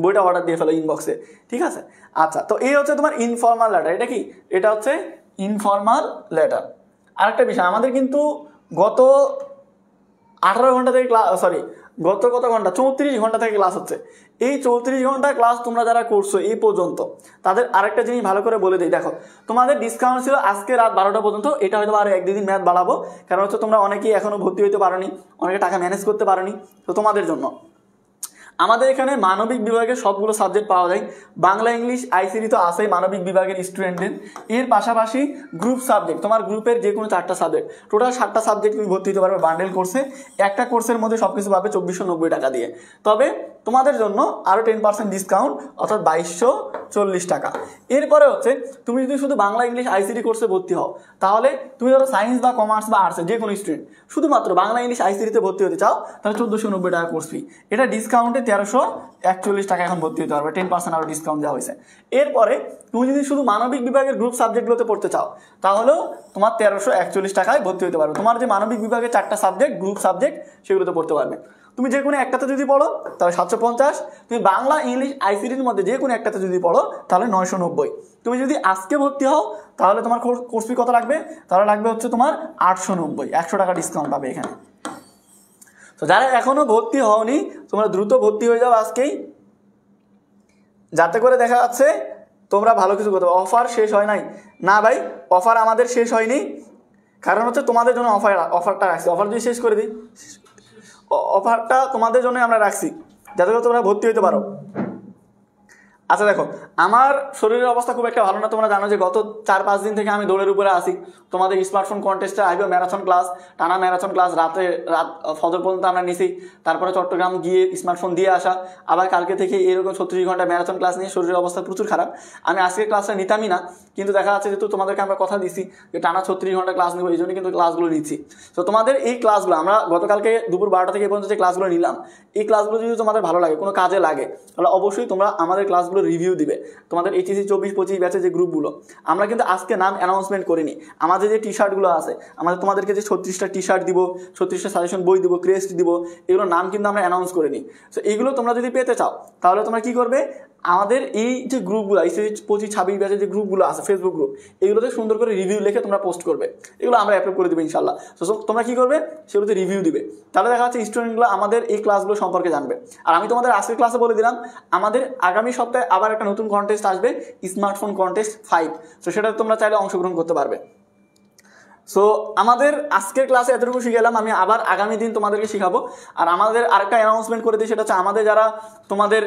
বইটা অর্ডার দিয়ে ফেলো ইনবক্সে, ঠিক আছে? আচ্ছা, তো এই হচ্ছে তোমার ইনফর্মাল লেটার। এটা কি? এটা হচ্ছে ইনফর্মাল লেটার। আরেকটা বিষয়, আমাদের কিন্তু গত 18 ঘন্টা থেকে গত কত ঘন্টা 34 ঘন্টা থেকে ক্লাস হচ্ছে। এই 34 ঘন্টা ক্লাস তোমরা যারা করছো এই পর্যন্ত, তাদের আরেকটা জিনিস ভালো করে বলে দিই। দেখো তোমাদের ডিসকাউন্ট ছিল আজকে রাত 12টা পর্যন্ত, এটা হয়তো আরও 1-2 দিন মেয়াদ বাড়াবো, কারণ হচ্ছে তোমরা অনেকেই এখনও ভর্তি হইতে পারোনি, অনেকে টাকা ম্যানেজ করতে পারোনি। তো তোমাদের জন্য আমাদের এখানে মানবিক বিভাগের সবগুলো সাবজেক্ট পাওয়া যায়। বাংলা, ইংলিশ, আইসিডি তো আছেই মানবিক বিভাগের স্টুডেন্টদের, এর পাশাপাশি গ্রুপ সাবজেক্ট, তোমার গ্রুপের যে কোনো 4টা সাবজেক্ট, টোটাল 7টা সাবজেক্ট তুমি ভর্তি হতে পারবে বান্ডেল কোর্সে। একটা কোর্সের মধ্যে সব কিছু পাবে 2490 টাকা দিয়ে। তবে তোমাদের জন্য আরও 10% ডিসকাউন্ট, অর্থাৎ 2240 টাকা। এরপরে হচ্ছে তুমি যদি শুধু বাংলা, ইংলিশ, আইসিডি কোর্সে ভর্তি হও, তাহলে তুমি ধরো সায়েন্স বা কমার্স বা আর্টসের যে কোনো স্টুডেন্ট শুধুমাত্র বাংলা, ইংলিশ, আইসিডিতে ভর্তি হতে চাও, তাহলে 1490 টাকা কোর্স ফি। এটা ডিসকাউন্টে 1341 টাকা এখন ভর্তি হতে পারবে, 10% আরও ডিসকাউন্ট দেওয়া হয়েছে। এরপরে তুমি যদি শুধু মানবিক বিভাগের গ্রুপ সাবজেক্টগুলোতে পড়তে চাও, তাহলেও তোমার 1341 টাকায় ভর্তি হতে পারবে। তোমার যে মানবিক বিভাগের 4টা সাবজেক্ট, গ্রুপ সাবজেক্ট, সেগুলোতে পড়তে পারবে। তুমি যে কোনো একটাতে যদি পড়ো তাহলে 750, তুমি বাংলা, ইংলিশ, আইসিডির মধ্যে যে কোনো একটাতে যদি পড়ো তাহলে 990। তুমি যদি আজকে ভর্তি হও তাহলে তোমার কোর্স ফি কত লাগবে? তাহলে লাগবে হচ্ছে তোমার 890, 100 টাকা ডিসকাউন্ট পাবে এখানে। তো যারা এখনও ভর্তি হওনি তোমরা দ্রুত ভর্তি হয়ে যাও আজকেই, যাতে করে দেখা যাচ্ছে তোমরা ভালো কিছু করতে। অফার শেষ হয় নাই না ভাই, অফার আমাদের শেষ হয়নি, কারণ হচ্ছে তোমাদের জন্য অফারটা রাখছি। অফার যদি শেষ করে দিই, অফারটা তোমাদের জন্য আমরা রাখছি যাতে করে তোমরা ভর্তি হতে পারো। আচ্ছা দেখো, আমার শরীরের অবস্থা খুব একটা ভালো না, তোমরা জানো যে গত 4-5 দিন থেকে আমি দৌড়ের উপরে আসি। তোমাদের স্মার্টফোন কন্টেস্টে আসবে ম্যারাথন ক্লাস, টানা ম্যারাথন ক্লাস, রাত ফজর পর্যন্ত আমরা নিছি। তারপরে চট্টগ্রাম গিয়ে স্মার্টফোন দিয়ে আসা, আবার কালকে থেকে এরকম 36 ঘন্টা ম্যারাথন ক্লাস নিয়ে শরীরের অবস্থা প্রচুর খারাপ। আমি আজকে ক্লাসটা নিতামই না, কিন্তু দেখা যাচ্ছে যেহেতু তোমাদেরকে আমরা কথা দিছি যে টানা 36 ঘন্টা ক্লাস নেবো, এই জন্য কিন্তু ক্লাসগুলো নিচ্ছি। তো তোমাদের এই ক্লাসগুলো আমরা গতকালকে দুপুর 12টা থেকে পর্যন্ত যে ক্লাসগুলো নিলাম, এই ক্লাসগুলো যদি তোমাদের ভালো লাগে, কোনো কাজে লাগে, তাহলে অবশ্যই তোমরা আমাদের ক্লাসগুলো রিভিউ দিবে। তোমাদের এইচএসসি 24-25 ব্যাচের যে গ্রুপগুলো, আমরা কিন্তু আজকে নাম অ্যানাউন্সমেন্ট করিনি। আমাদের যে টি শার্টগুলো আছে, আমাদের তোমাদেরকে যে 36টা টি শার্ট দিব, 36টা সাজেশন বই দিব, ক্রেস্ট দিব, এগুলোর নাম কিন্তু আমরা অ্যানাউন্স করিনি। সো এইগুলো তোমরা যদি পেতে চাও তাহলে তোমরা কি করবে, আমাদের এই যে গ্রুপগুলো, এই 25-26 ব্যাচের যে গ্রুপগুলো আছে ফেসবুক গ্রুপ, এগুলোতে সুন্দর করে রিভিউ লিখে তোমরা পোস্ট করবে, এগুলো আমরা অ্যাপ্রুভ করে দেবো ইনশাল্লাহ। তো তোমরা কি করবে, সেগুলোতে রিভিউ দিবে, তাহলে দেখা যাচ্ছে স্টুডেন্টগুলো আমাদের এই ক্লাসগুলো সম্পর্কে জানবে। আর আমি তোমাদের আজকের ক্লাসে বলে দিলাম, আমাদের আগামী সপ্তাহে আবার একটা নতুন কন্টেস্ট আসবে, স্মার্টফোন কন্টেস্ট 5। তো সেটা তোমরা চাইলে অংশগ্রহণ করতে পারবে। সো আমাদের আজকের ক্লাসে এতটুকু শিখালাম, আমি আবার আগামী দিন তোমাদেরকে শিখাবো। আর আমাদের আরেকটা অ্যানাউন্সমেন্ট করে দিই, সেটা হচ্ছে আমাদের যারা তোমাদের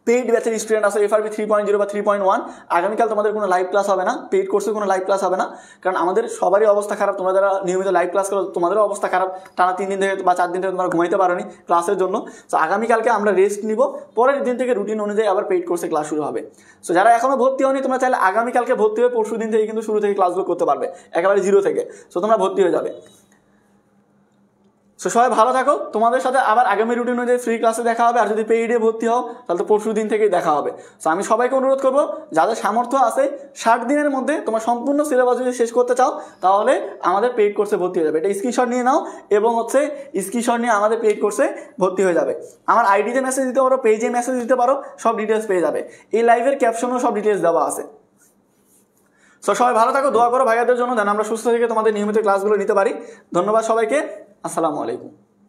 পেইড ব্যাচের স্টুডেন্ট আছে FRB 3.0 বা 3.1, আগামীকাল তোমাদের কোনো লাইভ ক্লাস হবে না, পেইড কোর্সে কোনো লাইভ ক্লাস হবে না, কারণ আমাদের সবারই অবস্থা খারাপ। তোমরা যারা নিয়মিত লাইভ ক্লাস করো তোমাদেরও অবস্থা খারাপ, টানা 3 দিন থেকে বা 4 দিন থেকে তোমরা ঘুমাইতে পারোনি ক্লাসের জন্য। সো আগামীকালকে আমরা রেস্ট নিব, পরের দিন থেকে রুটিন অনুযায়ী আবার পেইড কোর্সে ক্লাস শুরু হবে। সো যারা এখনও ভর্তি হয়নি তোমরা চাইলে আগামীকালকে ভর্তি হয়ে পরশু দিন থেকে কিন্তু শুরু থেকে ক্লাসগুলো করতে পারবে, একেবারে জিরো থেকে। সো তোমরা ভর্তি হয়ে যাবে। সো সবাই ভালো থাকো, তোমাদের সাথে আবার আগামী রুটিন অনুযায়ী ফ্রি ক্লাসে দেখা হবে। আর যদি পেইডে ভর্তি হও তাহলে তো পরশু দিন থেকেই দেখা হবে। সো আমি সবাইকে অনুরোধ করবো, যাদের সামর্থ্য আছে 60 দিনের মধ্যে তোমার সম্পূর্ণ সিলেবাস যদি শেষ করতে চাও তাহলে আমাদের পেইড কোর্সে ভর্তি হয়ে যাবে। এটা স্ক্রিনশট নিয়ে নাও এবং স্ক্রিনশট নিয়ে আমাদের পেইড কোর্সে ভর্তি হয়ে যাবে। আমার আইডিতে মেসেজ দিতে পারো, পেজে মেসেজ দিতে পারো, সব ডিটেলস পেয়ে যাবে। এই লাইভের ক্যাপশনও সব ডিটেলস দেওয়া আছে। সো সবাই ভালো থাকো, দোয়া করো ভাইয়াদের জন্য যেন আমরা সুস্থ থেকে তোমাদের নিয়মিত ক্লাসগুলো নিতে পারি। ধন্যবাদ সবাইকে, আসসালামু আলাইকুম।